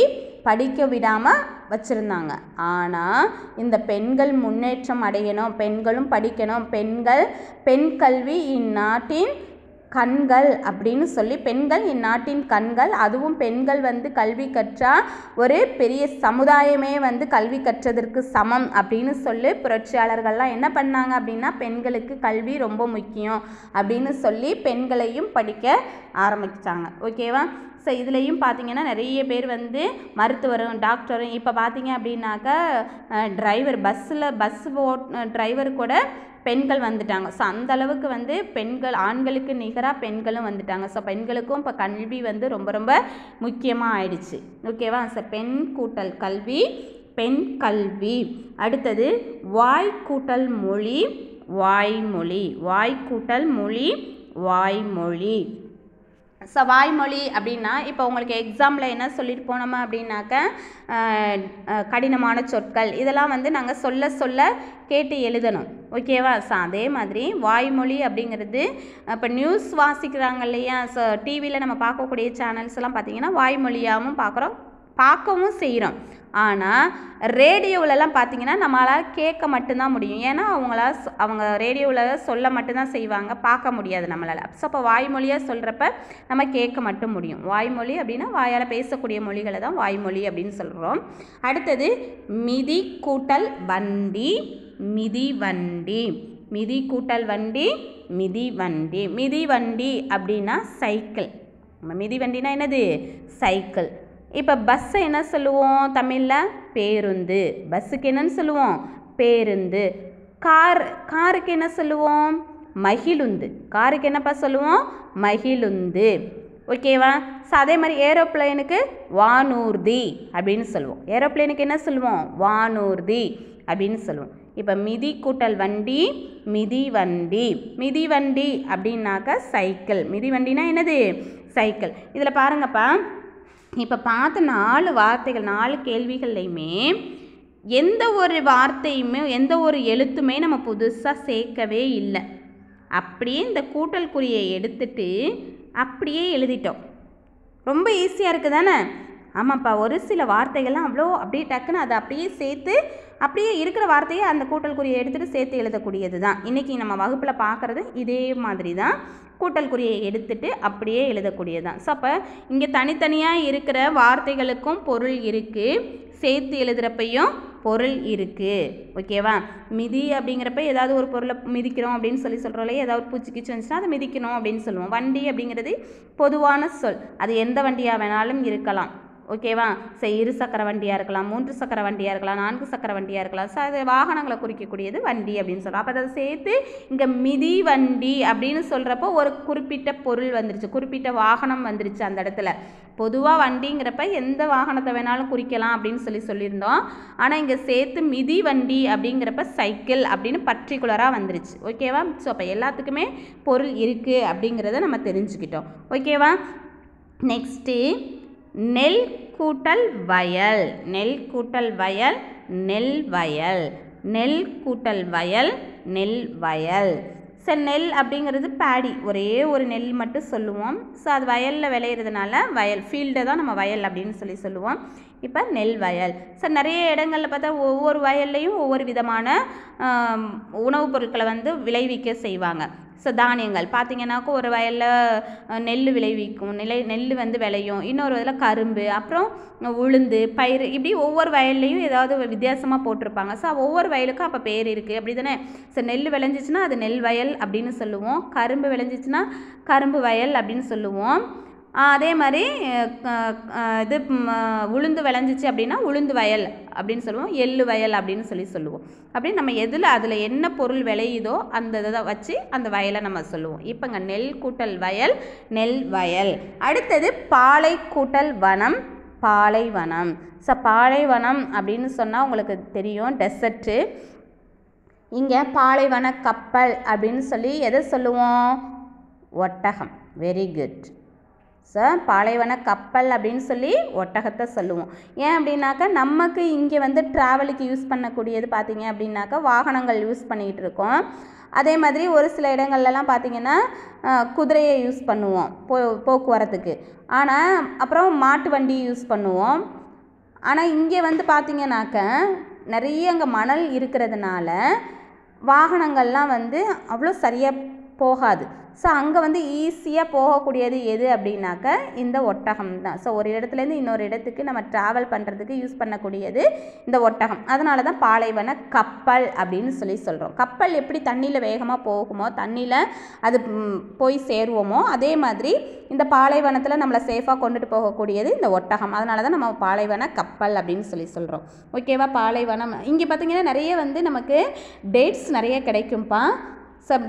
படிக்க விடாமல் வச்சுருந்தாங்க. ஆனால் இந்த பெண்கள் முன்னேற்றம் அடையணும், பெண்களும் படிக்கணும், பெண் கல்வி இந்நாட்டின் கண்கள் அப்படின்னு சொல்லி, பெண்கள் இந்நாட்டின் கண்கள், அதுவும் பெண்கள் வந்து கல்வி கற்றால் ஒரு பெரிய சமுதாயமே வந்து கல்வி கற்றதற்கு சமம் அப்படின்னு சொல்லி புரட்சியாளர்கள்லாம் என்ன பண்ணாங்க அப்படின்னா, பெண்களுக்கு கல்வி ரொம்ப முக்கியம் அப்படின்னு சொல்லி பெண்களையும் படிக்க ஆரம்பித்தாங்க. ஓகேவா? ஸோ இதுலேயும் பார்த்தீங்கன்னா நிறைய பேர் வந்து மருத்துவரும் டாக்டரும், இப்போ பார்த்தீங்க அப்படின்னாக்கா டிரைவர் பஸ் டிரைவர் கூட பெண்கள் வந்துட்டாங்க. ஸோ அந்த அளவுக்கு வந்து பெண்கள் ஆண்களுக்கு நிகராக பெண்களும் வந்துட்டாங்க. ஸோ பெண்களுக்கும் இப்போ கல்வி வந்து ரொம்ப ரொம்ப முக்கியமாக ஆயிடுச்சு. ஓகேவா? ஸோ பெண் கூட்டல் கல்வி, பெண் கல்வி. அடுத்தது வாய் கூட்டல் மொழி, வாய்மொழி. வாய் கூட்டல் மொழி, வாய்மொழி. ஸோ வாய்மொழி அப்படின்னா இப்போ உங்களுக்கு எக்ஸாமில் என்ன சொல்லிட்டு போனோமா அப்படின்னாக்க, கடினமான சொற்கள் இதெல்லாம் வந்து நாங்கள் சொல்ல கேட்டு எழுதணும். ஓகேவா? ஸோ அதே மாதிரி வாய்மொழி அப்படிங்கிறது இப்போ நியூஸ் வாசிக்கிறாங்க இல்லையா, ஸோ டிவியில் நம்ம பார்க்கக்கூடிய சேனல்ஸ் எல்லாம் பார்த்திங்கன்னா வாய்மொழியாகவும் பார்க்கவும் செய்கிறோம். ஆனால் ரேடியோவிலலாம் பார்த்திங்கன்னா நம்மளால் கேட்க மட்டும்தான் முடியும். ஏன்னா அவங்க ரேடியோவில் சொல்ல மட்டும்தான் செய்வாங்க, பார்க்க முடியாது நம்மளால். ஸோ அப்போ வாய்மொழியாக சொல்கிறப்ப நம்ம கேட்க மட்டும் முடியும். வாய்மொழி அப்படின்னா வாயால் பேசக்கூடிய மொழிகளை தான் வாய்மொழி அப்படின்னு சொல்கிறோம். அடுத்தது மிதி கூட்டல் வண்டி, மிதிவண்டி. மிதி கூட்டல் வண்டி, மிதிவண்டி. மிதிவண்டி அப்படின்னா சைக்கிள். மிதிவண்டினா என்னது? சைக்கிள். இப்போ பஸ்ஸை என்ன சொல்லுவோம் தமிழில்? பேருந்து. பஸ்ஸுக்கு என்னன்னு சொல்லுவோம்? பேருந்து. காருக்கு என்ன சொல்லுவோம்? மகிழுந்து. காருக்கு என்னப்பா சொல்லுவோம்? மகிழுந்து. ஓகேவா? ஸோ அதே மாதிரி ஏரோப்ளேனுக்கு வானூர்தி அப்படின்னு சொல்லுவோம். ஏரோப்ளேனுக்கு என்ன சொல்லுவோம்? வானூர்தி அப்படின்னு சொல்லுவோம். இப்போ மிதி கூட்டல் வண்டி, மிதிவண்டி. மிதிவண்டி அப்படின்னாக்கா சைக்கிள். மிதிவண்டினா என்னது? சைக்கிள். இதில் பாருங்கப்பா, இப்போ பார்த்த 4 வார்த்தைகள், 4 கேள்விகள்லையுமே எந்த ஒரு வார்த்தையுமே எந்த ஒரு எழுத்துமே நம்ம புதுசாக சேர்க்கவே இல்லை. அப்படியே இந்த கூட்டல் குறியை எடுத்துட்டு அப்படியே எழுதிட்டோம். ரொம்ப ஈஸியாக இருக்குது தானே? ஆமாப்பா, ஒரு சில வார்த்தைகள்லாம் அப்படியே டக்குன்னு அதை அப்படியே சேர்த்து அப்படியே இருக்கிற வார்த்தையை அந்த கூட்டல் குறியை எடுத்துகிட்டு சேர்த்து எழுதக்கூடியது தான். இன்றைக்கி நம்ம வகுப்பில் பார்க்குறது இதே மாதிரி தான். கூட்டல் குறியை எடுத்துட்டு அப்படியே எழுதக்கூடியது தான். ஸோ அப்போ இங்கே தனித்தனியாக இருக்கிற வார்த்தைகளுக்கும் பொருள் இருக்குது, சேர்த்து எழுதுகிறப்பையும் பொருள் இருக்குது. ஓகேவா? மிதி அப்படிங்கிறப்ப ஏதாவது ஒரு பொருளை மிதிக்கிறோம் அப்படின்னு சொல்கிறோம் இல்லையா, ஏதாவது ஒரு பூச்சி கீச்சு வந்துச்சுன்னா அதை மிதிக்கணும் அப்படின்னு சொல்லுவோம். வண்டி அப்படிங்கிறது பொதுவான சொல், அது எந்த வண்டியாக வேணாலும் இருக்கலாம். ஓகேவா? சரி, 2 சக்கர வண்டியாக இருக்கலாம், 3 சக்கர வண்டியாக இருக்கலாம், 4 சக்கர வண்டியாக இருக்கலாம். ஸோ அது வாகனங்களை குறிக்கக்கூடியது வண்டி அப்படின்னு சொல்கிறோம். அப்போ அதை சேர்த்து இங்கே மிதி வண்டி அப்படின்னு சொல்கிறப்போ ஒரு குறிப்பிட்ட பொருள் வந்துருச்சு, குறிப்பிட்ட வாகனம் வந்துருச்சு அந்த இடத்துல. பொதுவாக வண்டிங்கிறப்ப எந்த வாகனத்தை வேணாலும் குறிக்கலாம் அப்படின்னு சொல்லியிருந்தோம். ஆனால் இங்கே சேர்த்து மிதி வண்டி அப்படிங்கிறப்ப சைக்கிள் அப்படின்னு பர்டிகுலராக வந்துருச்சு. ஓகேவா? ஸோ அப்போ எல்லாத்துக்குமே பொருள் இருக்குது அப்படிங்கிறத நம்ம தெரிஞ்சுக்கிட்டோம். ஓகேவா? நெக்ஸ்ட்டு நெல் கூட்டல் வயல். நெல் கூட்டல் வயல் நெல் வயல். நெல் கூட்டல் வயல் நெல் வயல். சரி, நெல் அப்படிங்கிறது பேடி, ஒரே ஒரு நெல் மட்டும் சொல்லுவோம். ஸோ அது வயலில் விளையிறதுனால வயல், ஃபீல்டை தான் நம்ம வயல் அப்படின்னு சொல்லுவோம். இப்போ நெல் வயல். ஸோ நிறைய இடங்களில் பார்த்தா ஒவ்வொரு வயல்லையும் ஒவ்வொரு விதமான உணவுப் பொருட்களை வந்து விளைவிக்க செய்வாங்க. ஸோ தானியங்கள் பார்த்திங்கனாக்கா ஒரு வயலில் நெல் விளைவிக்கும், நெல் வந்து விளையும், இன்னொரு இதில் கரும்பு, அப்புறம் உளுந்து, பயிர், இப்படி ஒவ்வொரு வயல்லையும் ஏதாவது வித்தியாசமாக போட்டிருப்பாங்க. ஸோ ஒவ்வொரு வயலுக்கும் அப்போ பேர் இருக்குது, அப்படி தானே? ஸோ நெல் விளைஞ்சிச்சின்னா அது நெல் வயல் அப்படின்னு சொல்லுவோம், கரும்பு விளைஞ்சிச்சின்னா கரும்பு வயல் அப்படின்னு சொல்லுவோம். அதே மாதிரி இது உளுந்து விளைஞ்சிச்சு அப்படின்னா உளுந்து வயல் அப்படின்னு சொல்லுவோம், எள்ளு வயல் அப்படின்னு சொல்லுவோம். அப்படி நம்ம அதில் என்ன பொருள் விளையுதோ அந்த இதை வச்சு அந்த வயலை நம்ம சொல்லுவோம். இப்போங்க நெல் கூட்டல் வயல் நெல் வயல். அடுத்தது பாலை கூட்டல் வனம் பாலைவனம். ஸோ பாலைவனம் அப்படின்னு சொன்னால் உங்களுக்கு தெரியும், டெசர்ட்டு. இங்கே பாலைவன கப்பல் அப்படின்னு சொல்லி எதை சொல்லுவோம்? ஒட்டகம். Very good. ஸோ பாலைவன கப்பல் அப்படின்னு சொல்லி ஒட்டகத்தை சொல்லுவோம். ஏன் அப்படின்னாக்கா நமக்கு இங்கே வந்து ட்ராவலுக்கு யூஸ் பண்ணக்கூடியது பார்த்திங்க அப்படின்னாக்கா வாகனங்கள் யூஸ் பண்ணிகிட்டு இருக்கோம். அதே மாதிரி ஒரு சில இடங்கள்லாம் பார்த்திங்கன்னா குதிரையை யூஸ் பண்ணுவோம் போக்குவரத்துக்கு. ஆனால் அப்புறம் மாட்டு வண்டி யூஸ் பண்ணுவோம். ஆனால் இங்கே வந்து பார்த்திங்கனாக்க நிறைய அங்கே மணல் இருக்கிறதுனால வாகனங்கள்லாம் வந்து அவ்வளோ சரியாக போகாது. ஸோ அங்கே வந்து ஈஸியாக போகக்கூடியது எது அப்படின்னாக்க இந்த ஒட்டகம் தான். ஸோ ஒரு இடத்துலேருந்து இன்னொரு இடத்துக்கு நம்ம ட்ராவல் பண்ணுறதுக்கு யூஸ் பண்ணக்கூடியது இந்த ஒட்டகம். அதனால தான் பாலைவன கப்பல் அப்படின்னு சொல்கிறோம். கப்பல் எப்படி தண்ணியில் வேகமாக போகுமோ, தண்ணியில் அது போய் சேருவோமோ, அதே மாதிரி இந்த பாலைவனத்தில் நம்மளை சேஃபாக கொண்டுட்டு போகக்கூடியது இந்த ஒட்டகம். அதனால தான் நம்ம பாலைவன கப்பல் அப்படின்னு சொல்கிறோம். ஓகேவா? பாலைவனம். இங்கே பார்த்திங்கன்னா நிறைய வந்து நமக்கு டேட்ஸ் நிறைய கிடைக்கும்ப்பா.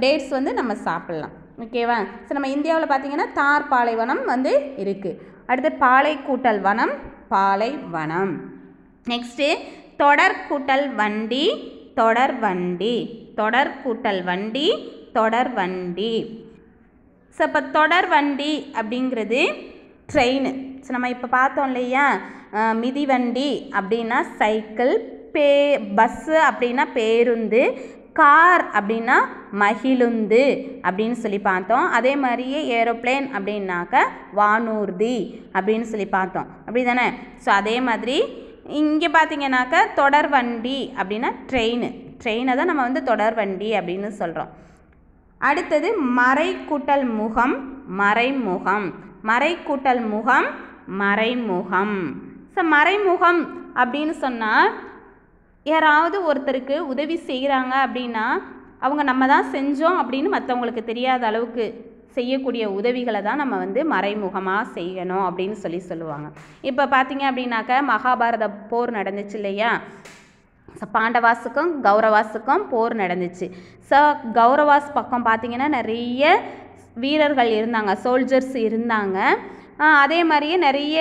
டேட்ஸ் வந்து நம்ம சாப்பிட்லாம். ஓகேவா? ஸோ நம்ம இந்தியாவில் பார்த்திங்கன்னா தார் பாலைவனம் வந்து இருக்குது. அடுத்து பாலை கூட்டல் வனம் பாலைவனம். நெக்ஸ்ட்டு தொடர் கூட்டல் வண்டி தொடர் வண்டி. தொடர் கூட்டல் வண்டி தொடர் வண்டி. ஸோ இப்போ தொடர் வண்டி அப்படிங்கிறது ட்ரெயின். ஸோ நம்ம இப்போ பார்த்தோம் இல்லையா, மிதிவண்டி அப்படின்னா சைக்கிள், பஸ்ஸு அப்படின்னா பேருந்து, கார் அப்படின்னா மகிழுந்து அப்படின்னு சொல்லி பார்த்தோம். அதே மாதிரியே ஏரோப்ளேன் அப்படின்னாக்க வானூர்தி அப்படின்னு சொல்லி பார்த்தோம். அப்படி தானே? ஸோ அதே மாதிரி இங்கே பார்த்திங்கனாக்க தொடர் வண்டி அப்படின்னா ட்ரெயினை தான் நம்ம வந்து தொடர் வண்டி அப்படின்னு சொல்கிறோம். அடுத்தது மறை கூட்டல் முகம் மறைமுகம். மறை கூட்டல் முகம் மறைமுகம். ஸோ மறைமுகம் அப்படின்னு சொன்னால் யாராவது ஒருத்தருக்கு உதவி செய்கிறாங்க அப்படின்னா அவங்க நம்ம தான் செஞ்சோம் அப்படின்னு மற்றவங்களுக்கு தெரியாத அளவுக்கு செய்யக்கூடிய உதவிகளை தான் நம்ம வந்து மறைமுகமாக செய்யணும் அப்படின்னு சொல்லுவாங்க. இப்போ பார்த்திங்க அப்படின்னாக்க மகாபாரத போர் நடந்துச்சு இல்லையா, பாண்டவாஸுக்கும் கௌரவாஸுக்கும் போர் நடந்துச்சு. ஸோ கௌரவாஸ் பக்கம் பார்த்திங்கன்னா நிறைய வீரர்கள் இருந்தாங்க, சோல்ஜர்ஸ் இருந்தாங்க. அதே மாதிரியே நிறைய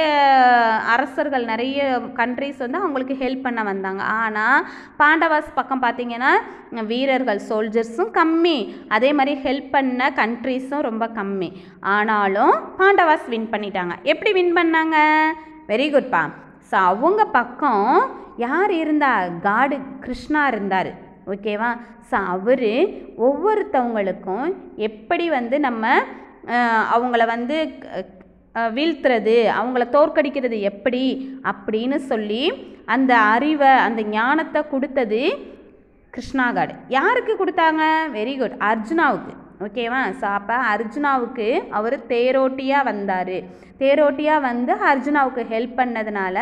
அரசர்கள், நிறைய கண்ட்ரிஸ் வந்து அவங்களுக்கு ஹெல்ப் பண்ண வந்தாங்க. ஆனால் பாண்டவாஸ் பக்கம் பார்த்திங்கன்னா வீரர்கள் சோல்ஜர்ஸும் கம்மி, அதே மாதிரி ஹெல்ப் பண்ண கண்ட்ரிஸும் ரொம்ப கம்மி. ஆனாலும் பாண்டவாஸ் வின் பண்ணிட்டாங்க. எப்படி வின் பண்ணாங்க? வெரி குட்பா. ஸோ அவங்க பக்கம் யார் இருந்தார்? காடு கிருஷ்ணா இருந்தார். ஓகேவா? ஸோ அவர் ஒவ்வொருத்தவங்களுக்கும் எப்படி வந்து நம்ம அவங்கள வந்து வீழ்த்துறது, அவங்கள தோற்கடிக்கிறது எப்படி அப்படின்னு சொல்லி அந்த அறிவை, அந்த ஞானத்தை கொடுத்தது கிருஷ்ணா காடு. யாருக்கு கொடுத்தாங்க? வெரி குட், அர்ஜுனாவுக்கு. ஓகேவா. ஸோ அப்போ அர்ஜுனாவுக்கு அவர் தேரோட்டியாக வந்தார். தேரோட்டியாக வந்து அர்ஜுனாவுக்கு ஹெல்ப் பண்ணதுனால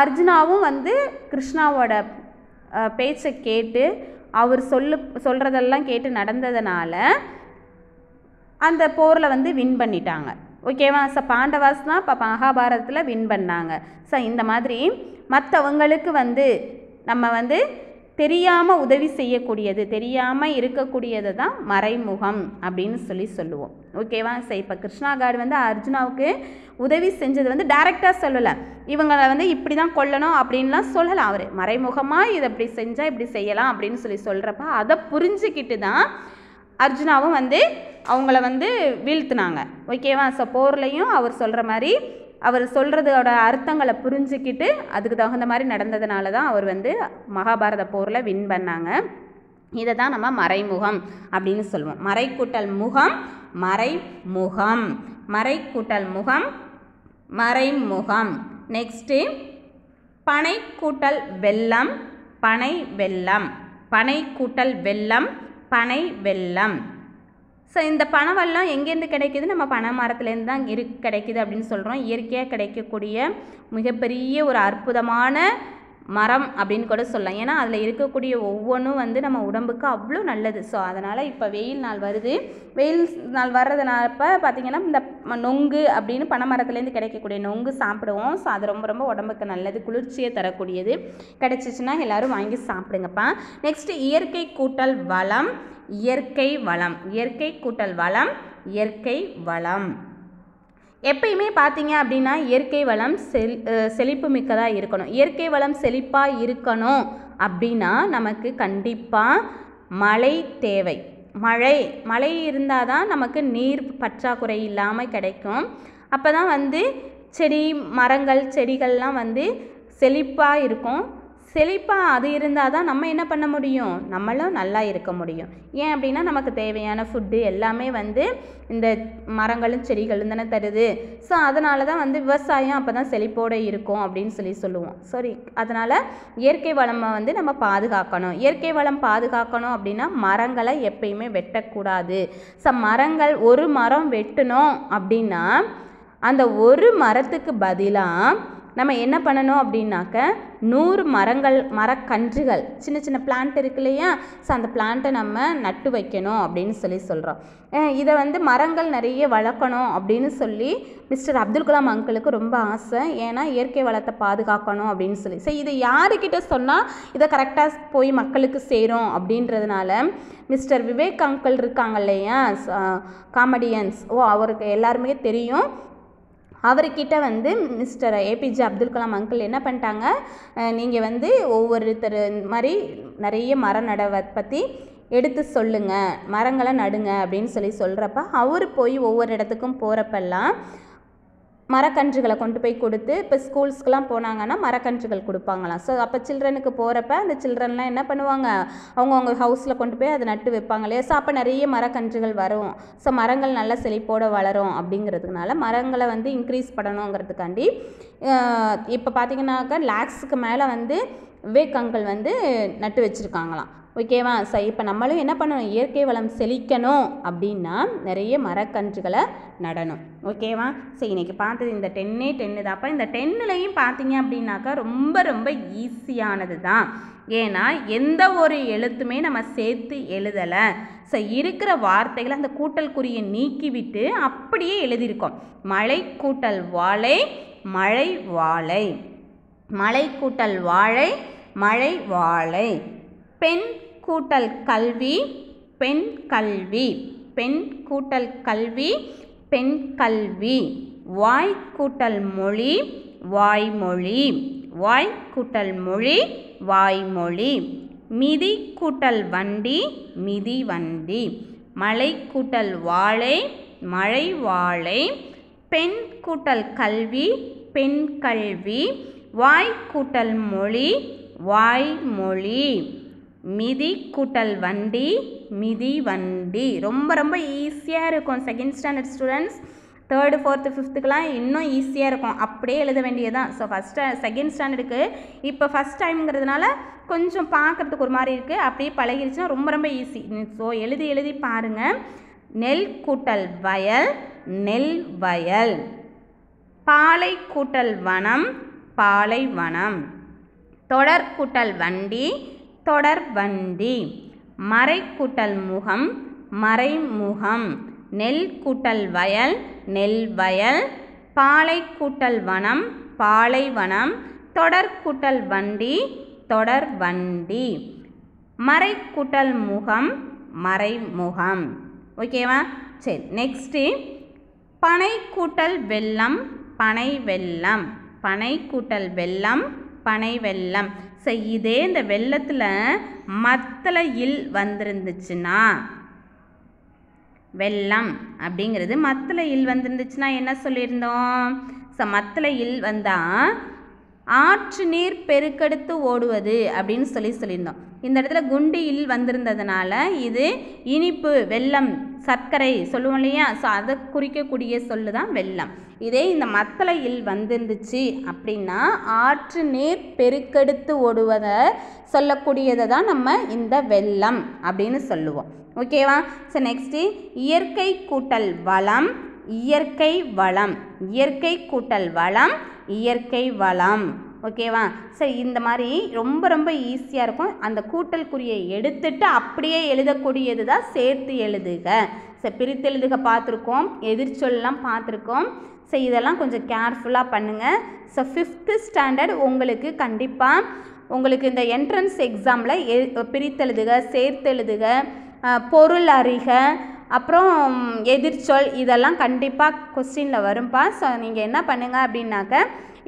அர்ஜுனாவும் வந்து கிருஷ்ணாவோட பேச்சை கேட்டு அவர் சொல்கிறதெல்லாம் கேட்டு நடந்ததுனால அந்த போரில் வந்து வின் பண்ணிட்டாங்க. ஓகேவா. ஸோ பாண்டவாஸ் தான் இப்போ மகாபாரதத்தில் வின் பண்ணாங்க. ஸோ இந்த மாதிரி மற்றவங்களுக்கு வந்து நம்ம வந்து தெரியாமல் உதவி செய்யக்கூடியது, தெரியாமல் இருக்கக்கூடியது தான் மறைமுகம் அப்படின்னு சொல்லுவோம். ஓகேவா. ஸோ இப்போ கிருஷ்ணா காட் வந்து அர்ஜுனாவுக்கு உதவி செஞ்சது வந்து டைரெக்டாக சொல்லலை, இவங்களை வந்து இப்படி தான் கொல்லணும் அப்படின்லாம் சொல்லலாம். அவர் மறைமுகமாக இதை இப்படி செஞ்சால் இப்படி செய்யலாம் அப்படின்னு சொல்கிறப்ப அதை புரிஞ்சுக்கிட்டு தான் அர்ஜுனாவும் வந்து அவங்கள வந்து வீழ்த்தினாங்க. ஓகேவா. ஸோ போர்லையும் அவர் சொல்கிற மாதிரி அவர் சொல்கிறதோட அர்த்தங்களை புரிஞ்சுக்கிட்டு அதுக்கு தகுந்த மாதிரி நடந்ததுனால தான் அவர் வந்து மகாபாரத போரில் வின் பண்ணாங்க. இதை தான் நம்ம மறைமுகம் அப்படின்னு சொல்லுவோம். மறை கூட்டல் முகம் மறைமுகம், மறை கூட்டல் முகம் மறைமுகம். நெக்ஸ்ட்டு பனை கூட்டல் வெல்லம் பனை வெல்லம், பனை கூட்டல் வெல்லம் பனை வெல்லம். ஸோ இந்த பனவெல்லாம் எங்கேருந்து கிடைக்கிது? நம்ம பனை மரத்துலேருந்து தான் கிடைக்கிது அப்படின்னு சொல்கிறோம். இயற்கையாக கிடைக்கக்கூடிய மிகப்பெரிய ஒரு அற்புதமான மரம் அப்படின்னு கூட சொல்லலாம். ஏன்னா அதில் இருக்கக்கூடிய ஒவ்வொன்றும் வந்து நம்ம உடம்புக்கு அவ்வளோ நல்லது. ஸோ அதனால் இப்போ வெயில் நாள் வருது, வெயில் நாள் வர்றதுனால இப்போ பார்த்திங்கன்னா இந்த நொங்கு அப்படின்னு பனை மரத்துலேருந்து கிடைக்கக்கூடிய நொங்கு சாப்பிடுவோம். ஸோ அது ரொம்ப ரொம்ப உடம்புக்கு நல்லது, குளிர்ச்சியை தரக்கூடியது. கிடச்சிச்சின்னா எல்லோரும் வாங்கி சாப்பிடுங்கப்பா. நெக்ஸ்ட்டு இயற்கை கூட்டல் வளம் இயற்கை வளம், இயற்கை கூட்டல் வளம் இயற்கை வளம். எப்பயுமே பார்த்தீங்க அப்படின்னா இயற்கை வளம் செழிப்பு மிக்கதாக இருக்கணும். இயற்கை வளம் செழிப்பாக இருக்கணும் அப்படின்னா நமக்கு கண்டிப்பாக மழை தேவை. மழை இருந்தால் தான் நமக்கு நீர் பற்றாக்குறை இல்லாமல் கிடைக்கும். அப்போ தான் வந்து செடி மரங்கள் செடிகள்லாம் வந்து செழிப்பாக இருக்கும். செழிப்பாக அது இருந்தால் தான் நம்ம என்ன பண்ண முடியும், நம்மளும் நல்லா இருக்க முடியும். ஏன் அப்படின்னா நமக்கு தேவையான ஃபுட்டு எல்லாமே வந்து இந்த மரங்களும் செடிகளும் தானே தருது. ஸோ அதனால தான் வந்து விவசாயம் அப்போ தான் செழிப்போடு இருக்கும் அப்படின்னு சொல்லுவோம். சரி, அதனால் இயற்கை வளமை வந்து நம்ம பாதுகாக்கணும். இயற்கை வளம் பாதுகாக்கணும் அப்படின்னா மரங்களை எப்பயுமே வெட்டக்கூடாது. ஸோ மரங்கள் ஒரு மரம் வெட்டணும் அப்படின்னா அந்த ஒரு மரத்துக்கு பதிலாக நம்ம என்ன பண்ணணும் அப்படின்னாக்க 100 மரக்கன்றுகள் சின்ன சின்ன பிளான்ட் இருக்கு இல்லையா. ஸோ அந்த பிளான்ட்டை நம்ம நட்டு வைக்கணும் அப்படின்னு சொல்கிறோம். இதை வந்து மரங்கள் நிறைய வளர்க்கணும் அப்படின்னு சொல்லி மிஸ்டர் அப்துல் கலாம் அங்கிளுக்கு ரொம்ப ஆசை. ஏன்னா இயற்கை வளத்தை பாதுகாக்கணும் அப்படின்னு சொல்லி. ஸோ இதை யாருக்கிட்ட சொன்னால் இதை கரெக்டாக போய் மக்களுக்கு சேரும் அப்படின்றதுனால மிஸ்டர் விவேக் அங்கிள் இருக்காங்க இல்லையா, காமெடியன்ஸ், அவருக்கு எல்லாருமே தெரியும். அவர்கிட்ட வந்து mister APJ Abdul Kalam uncle என்ன பண்ணிட்டாங்க, நீங்கள் வந்து ஒவ்வொருத்தர் மாதிரி நிறைய மரம் நடவை பற்றி எடுத்து சொல்லுங்கள், மரங்களை நடுங்க அப்படின்னு சொல்கிறப்ப அவர் போய் ஒவ்வொரு இடத்துக்கும் போகிறப்பெல்லாம் மரக்கன்றுகளை கொண்டு போய் கொடுத்து, இப்போ ஸ்கூல்ஸ்க்கெலாம் போனாங்கன்னா மரக்கன்றுகள் கொடுப்பாங்களாம். ஸோ அப்போ சில்ட்ரனுக்கு போகிறப்ப அந்த சில்ட்ரன்லாம் என்ன பண்ணுவாங்க, அவங்கவுங்க ஹவுஸில் கொண்டு போய் அதை நட்டு வைப்பாங்க இல்லையா. ஸோ அப்போ நிறைய மரக்கன்றுகள் வரும். ஸோ மரங்கள் நல்ல செழிப்போடு வளரும் அப்படிங்கிறதுனால மரங்களை வந்து இன்க்ரீஸ் பண்ணணுங்கிறதுக்காண்டி இப்போ பார்த்திங்கன்னாக்கா லேக்ஸுக்கு மேலே வந்து விவேக் அங்கிள் வந்து நட்டு வச்சுருக்காங்களாம். ஓகேவா. ஸோ இப்போ நம்மளும் என்ன பண்ணணும், இயற்கை வளம் செழிக்கணும் அப்படின்னா நிறைய மரக்கன்றுகளை நடணும். ஓகேவா. ஸோ இன்றைக்கி பார்த்தது இந்த 10 தான்ப்பா. இந்த 10லையும் பார்த்தீங்க அப்படின்னாக்கா ரொம்ப ரொம்ப ஈஸியானது தான். ஏன்னா எந்த ஒரு எழுத்துமே நம்ம சேர்த்து எழுதலை. ஸோ இருக்கிற வார்த்தைகளை அந்த கூட்டல் குறியை நீக்கிவிட்டு அப்படியே எழுதியிருக்கோம். மழை கூட்டல் வாழை மழை வாழை, மழை கூட்டல் வாழை மழை வாழை. பெண் கூட்டல் கல்வி பெண் கல்வி, பெண் கூட்டல் கல்வி பெண் கல்வி. வாய் கூட்டல் மொழி வாய்மொழி, வாய் கூட்டல் மொழி வாய்மொழி. மிதி கூட்டல் வண்டி மிதி வண்டி. மலை கூட்டல் வாழை மழை வாழை. பெண் கூட்டல் கல்வி பெண் கல்வி. வாய் கூட்டல் மொழி வாய்மொழி. மிதி கூட்டல் வண்டி மிதி வண்டி. ரொம்ப ரொம்ப ஈஸியாக இருக்கும். Second standard students, 3rd 4th 5thக்கெலாம் இன்னும் ஈஸியாக இருக்கும். அப்படியே எழுத வேண்டியதுதான். ஸோ செகண்ட் ஸ்டாண்டர்டுக்கு இப்போ ஃபஸ்ட் டைம்ங்கிறதுனால கொஞ்சம் பார்க்குறதுக்கு ஒரு மாதிரி இருக்குது. அப்படியே பழகிருச்சுன்னா ரொம்ப ரொம்ப ஈஸி. ஸோ எழுதி பாருங்கள். நெல் கூட்டல் வயல் நெல் வயல். பாலை கூட்டல் வனம் பாலைவனம். தொடர் கூட்டல் வண்டி தொடர் வண்டி. மறை கூட்டல் முகம் மறைமுகம். நெல் கூட்டல் வயல் நெல் வயல். பாலை கூட்டல் வனம் பாலைவனம். தொடர் கூட்டல் வண்டி தொடர் வண்டி. மறை கூட்டல் முகம் மறைமுகம். ஓகேவா? சரி, நெக்ஸ்ட்டு பனை கூட்டல் வெல்லம் பனை வெல்லம். பனை கூட்டல் வெல்லம் பனை வெல்லம். சரி, இதே இந்த வெள்ளத்தில் மத்தல இல் வந்திருந்துச்சுன்னா, வெல்லம் அப்படிங்கிறது மத்தல இல் வந்திருந்துச்சுன்னா என்ன சொல்லியிருந்தோம்? மத்தல இல் வந்தால் ஆற்று நீர் பெருக்கெடுத்து ஓடுவது அப்படின்னு சொல்லியிருந்தோம். இந்த இடத்துல குண்டு இல் வந்திருந்ததுனால இது இனிப்பு வெல்லம் சர்க்கரை சொல்லுவோம் இல்லையா? ஸோ அதை குறிக்கக்கூடிய சொல்லு தான் வெல்லம். இதே இந்த மத்தல இல் வந்துருந்துச்சு அப்படின்னா ஆற்று நீர் பெருக்கெடுத்து ஓடுவதை சொல்லக்கூடியதை தான் நம்ம இந்த வெல்லம் அப்படின்னு சொல்லுவோம். ஓகேவா? ஸோ நெக்ஸ்ட்டு இயற்கை கூட்டல் வளம் இயற்கை வளம். இயற்கை கூட்டல் வளம் இயற்கை வளம். ஓகேவா? சரி, இந்த மாதிரி ரொம்ப ரொம்ப ஈஸியாக இருக்கும். அந்த கூட்டல் குறியை எடுத்துட்டு அப்படியே எழுதக்கூடியது தான் சேர்த்து எழுதுக. சரி, பிரித்து எழுதுக பார்த்துருக்கோம், எதிர்ச்சொல்லாம் பார்த்துருக்கோம். ஸோ இதெல்லாம் கொஞ்சம் கேர்ஃபுல்லாக பண்ணுங்கள். ஸோ 5th ஸ்டாண்டர்ட் உங்களுக்கு கண்டிப்பாக உங்களுக்கு இந்த என்ட்ரன்ஸ் எக்ஸாமில் பிரித்தெழுதுக சேர்த்தெழுதுக பொருள் அறிக அப்புறம் எதிர்ச்சொல் இதெல்லாம் கண்டிப்பாக கொஸ்டினில் வரும்பா. ஸோ நீங்கள் என்ன பண்ணுங்கள் அப்படின்னாக்க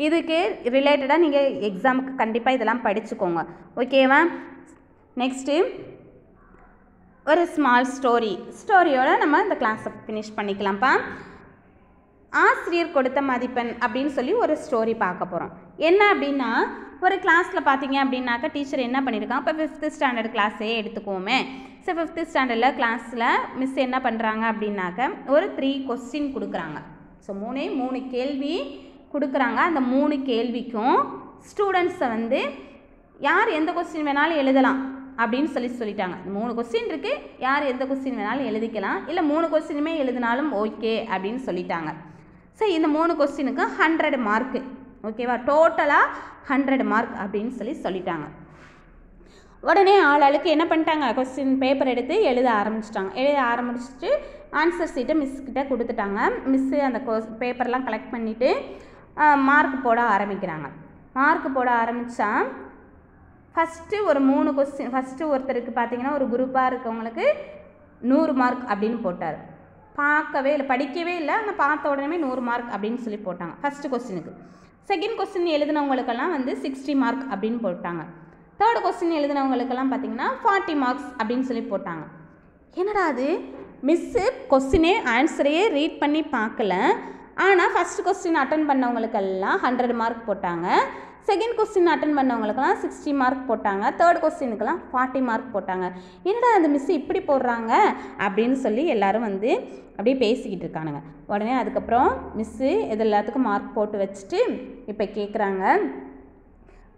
இதுக்கு ரிலேட்டடாக நீங்கள் எக்ஸாமுக்கு கண்டிப்பாக இதெல்லாம் படிச்சுக்கோங்க. ஓகேவா? நெக்ஸ்ட்டு ஒரு ஸ்மால் ஸ்டோரியோடு நம்ம இந்த கிளாஸை ஃபினிஷ் பண்ணிக்கலாம்ப்பா. ஆசிரியர் கொடுத்த மதிப்பெண் அப்படின்னு சொல்லி ஒரு ஸ்டோரி பார்க்க போகிறோம். என்ன அப்படின்னா, ஒரு கிளாஸில் பார்த்தீங்க அப்படின்னாக்கா டீச்சர் என்ன பண்ணியிருக்காங்க, இப்போ 5th ஸ்டாண்டர்ட் கிளாஸே எடுத்துக்குவோமே. ஸோ 5th ஸ்டாண்டர்டில் கிளாஸில் மிஸ் என்ன பண்ணுறாங்க அப்படின்னாக்க ஒரு 3 கொஸ்டின் கொடுக்குறாங்க. ஸோ 3 கேள்வி கொடுக்குறாங்க. அந்த 3 கேள்விக்கும் ஸ்டூடெண்ட்ஸை வந்து யார் எந்த கொஸ்டின் வேணாலும் எழுதலாம் அப்படின்னு சொல்லிட்டாங்க. 3 கொஸ்டின் இருக்குது, யார் எந்த கொஸ்டின் வேணாலும் எழுதிக்கலாம், இல்லை 3 கொஸ்டினுமே எழுதினாலும் ஓகே அப்படின்னு சொல்லிட்டாங்க. ஸோ இந்த 3 கொஸ்டினுக்கு 100 மார்க்கு. ஓகேவா? டோட்டலாக 100 மார்க் அப்படின்னு சொல்லிட்டாங்க. உடனே ஆளுக்கு என்ன பண்ணிட்டாங்க, கொஸ்டின் பேப்பர் எடுத்து எழுத ஆரம்பிச்சிட்டு ஆன்சர் சீட்டை மிஸ்கிட்ட கொடுத்துட்டாங்க. மிஸ்ஸு அந்த பேப்பர்லாம் கலெக்ட் பண்ணிவிட்டு மார்க் போட ஆரம்பிக்கிறாங்க. மார்க் போட ஆரம்பித்தா ஃபஸ்ட்டு ஒரு 3 கொஸ்டின் ஃபஸ்ட்டு ஒருத்தருக்கு பார்த்தீங்கன்னா ஒரு குரூப்பாக இருக்கவங்களுக்கு 100 மார்க் அப்படின்னு போட்டார். பார்க்கவே இல்லை, படிக்கவே இல்லை, ஆனால் பார்த்த உடனே 100 மார்க் அப்படின்னு சொல்லி போட்டாங்க ஃபஸ்ட்டு கொஸ்டினுக்கு. செகண்ட் கொஸ்டின் எழுதினவங்களுக்கெல்லாம் வந்து 60 மார்க் அப்படின்னு போட்டாங்க. தேர்ட் கொஸ்டின் எழுதினவங்களுக்கெல்லாம் பார்த்தீங்கன்னா 40 மார்க்ஸ் அப்படின்னு சொல்லி போட்டாங்க. என்னடா அது, மிஸ்ஸு கொஸ்டினே ஆன்சரையே ரீட் பண்ணி பார்க்கல, ஆனால் ஃபஸ்ட் கொஸ்டின் அட்டன் பண்ணவங்களுக்கெல்லாம் 100 மார்க் போட்டாங்க. செகண்ட் கொஸ்டின் அட்டன் பண்ணவங்களுக்கெல்லாம் 60 மார்க் போட்டாங்க. தேர்ட் கொஸ்டினுக்கெல்லாம் 40 மார்க் போட்டாங்க. என்னடா அந்த மிஸ்ஸு இப்படி போடுறாங்க அப்படின்னு சொல்லி எல்லோரும் வந்து அப்படியே பேசிக்கிட்டு இருக்கானுங்க. உடனே அதுக்கப்புறம் மிஸ்ஸு இது எல்லாத்துக்கும் மார்க் போட்டு வச்சுட்டு இப்போ கேட்குறாங்க,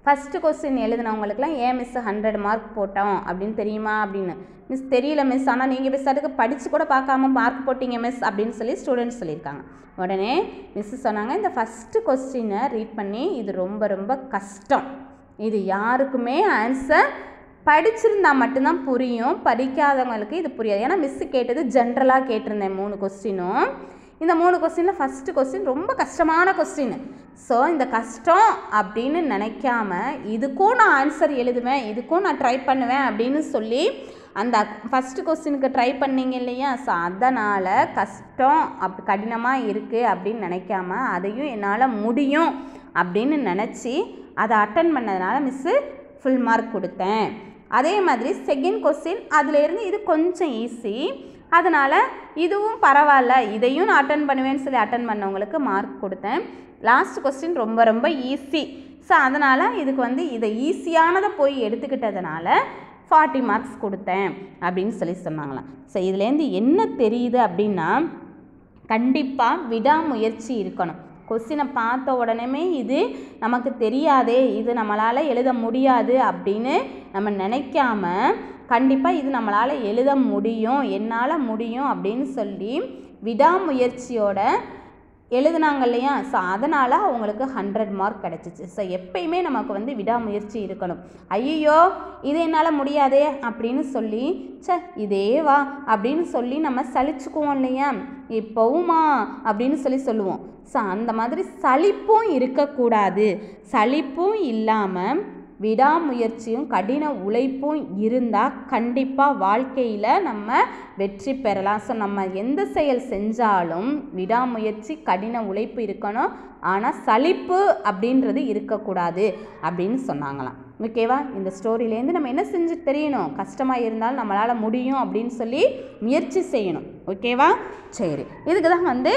ஃபஸ்ட்டு கொஸ்டின் எழுதினவங்களுக்குலாம் ஏன் மிஸ் 100 மார்க் போட்டோம் அப்படின்னு தெரியுமா அப்படின்னு. மிஸ் தெரியல மிஸ், ஆனால் நீங்கள் மிஸ் அதுக்கு படித்து கூட பார்க்காம மார்க் போட்டிங்க மிஸ் அப்படின்னு சொல்லி ஸ்டூடெண்ட்ஸ் சொல்லியிருக்காங்க. உடனே மிஸ்ஸு சொன்னாங்க, இந்த ஃபஸ்ட்டு கொஸ்டினை ரீட் பண்ணி இது ரொம்ப ரொம்ப கஷ்டம், இது யாருக்குமே ஆன்சர் படிச்சிருந்தா மட்டும்தான் புரியும், படிக்காதவங்களுக்கு இது புரியாது. ஏன்னா மிஸ்ஸு கேட்டது ஜென்ரலாக கேட்டிருந்தேன் 3 கொஸ்டினும். இந்த 3 கொஸ்டினில் ஃபஸ்ட்டு கொஸ்டின் ரொம்ப கஷ்டமான கொஸ்டின். ஸோ இந்த கஷ்டம் அப்படின்னு நினைக்காம இதுக்கும் நான் ஆன்சர் எழுதுவேன், இதுக்கும் நான் ட்ரை பண்ணுவேன் அப்படின்னு சொல்லி அந்த ஃபஸ்ட்டு கொஸ்டினுக்கு ட்ரை பண்ணிங்க இல்லையா. ஸோ அதனால் கஷ்டம் கடினமாக இருக்குது அப்படின்னு நினைக்காம அதையும் என்னால் முடியும் அப்படின்னு நினச்சி அதை அட்டன் பண்ணதுனால மிஸ்ஸு ஃபுல் மார்க் கொடுத்தேன். அதே மாதிரி செகண்ட் கொஸ்டின் அதிலேருந்து இது கொஞ்சம் ஈஸி, அதனால் இதுவும் பரவாயில்ல, இதையும் நான் அட்டன் பண்ணுவேன்னு சொல்லி அட்டன் பண்ணவங்களுக்கு மார்க் கொடுத்தேன். லாஸ்ட் கொஸ்டின் ரொம்ப ரொம்ப ஈஸி. ஸோ அதனால் இதுக்கு வந்து இதை ஈஸியானதை போய் எடுத்துக்கிட்டதுனால 40 மார்க்ஸ் கொடுத்தேன் அப்படின்னு சொல்லி சொன்னாங்களாம். ஸோ இதுலேருந்து என்ன தெரியுது அப்படின்னா, கண்டிப்பாக விடாமுயற்சி இருக்கணும். கொஸ்டினை பார்த்த உடனே இது நமக்கு தெரியாதே, இது நம்மளால் எழுத முடியாது அப்படின்னு நம்ம நினைக்காம கண்டிப்பாக இது நம்மளால் எழுத முடியும், என்னால் முடியும் அப்படின்னு சொல்லி விடாமுயற்சியோட எழுதுனாங்க இல்லையா? ஸோ அதனால் அவங்களுக்கு 100 மார்க் கிடச்சிச்சு. ஸோ எப்பயுமே நமக்கு வந்து விடாமுயற்சி இருக்கணும். ஐயோ இது என்னால் முடியாதே அப்படின்னு சொல்லி இதே வா அப்படின்னு சொல்லி நம்ம சலிச்சுக்குவோம் இல்லையா? இப்போவுமா அப்படின்னு சொல்லுவோம். ஸோ அந்த மாதிரி சலிப்பும் இருக்கக்கூடாது. சலிப்பும் இல்லாமல் விடாமுயற்சியும் கடின உழைப்பும் இருந்தால் கண்டிப்பாக வாழ்க்கையில் நம்ம வெற்றி பெறலாம். ஸோ நம்ம எந்த செயல் செஞ்சாலும் விடாமுயற்சி கடின உழைப்பு இருக்கணும், ஆனால் சலிப்பு அப்படின்றது இருக்கக்கூடாது அப்படின்னு சொன்னாங்களாம். ஓகேவா? இந்த ஸ்டோரியிலேருந்து நம்ம என்ன செஞ்சு தெரியணும்? கஷ்டமாக இருந்தாலும் நம்மளால் முடியும் அப்படின்னு சொல்லி முயற்சி செய்யணும். ஓகேவா? சரி, இதுக்கு தான் வந்து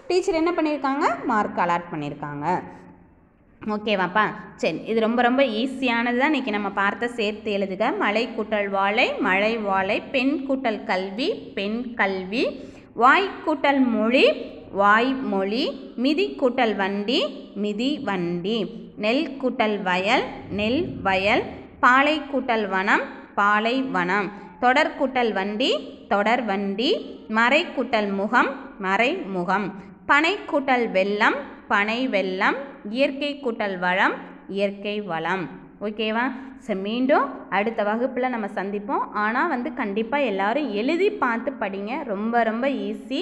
டீச்சர் என்ன பண்ணியிருக்காங்க? மார்க் அலாட் பண்ணியிருக்காங்க. ஓகேவாப்பா? சரி, இது ரொம்ப ரொம்ப ஈஸியானது தான். இன்றைக்கி நம்ம பார்த்த சேர்த்து எழுதுக. மலை கூட்டல் வாழை, மழை வாழை. பெண் கூட்டல் கல்வி, பெண் கல்வி. வாய் கூட்டல் மொழி, வாய் மொழி. மிதி கூட்டல் வண்டி, மிதி வண்டி. நெல் கூட்டல் வயல், நெல் வயல். பாலை கூட்டல் வனம், பாலை வனம். தொடர் கூட்டல் வண்டி, தொடர் வண்டி. மறை கூட்டல் முகம், மறை முகம். பனை கூட்டல் வெள்ளம், பனை வெள்ளம். இயற்கை கூட்டல் வளம், இயற்கை வளம். ஓகேவா? ஸோ மீண்டும் அடுத்த வகுப்பில் நம்ம சந்திப்போம். ஆனால் வந்து கண்டிப்பாக எல்லோரும் எழுதி பார்த்து படிங்க. ரொம்ப ரொம்ப ஈஸி.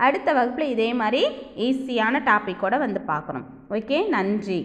அடுத்த வகுப்பில் இதே மாதிரி ஈஸியான டாப்பிக்கோடு வந்து பார்க்குறோம். ஓகே, நன்றி.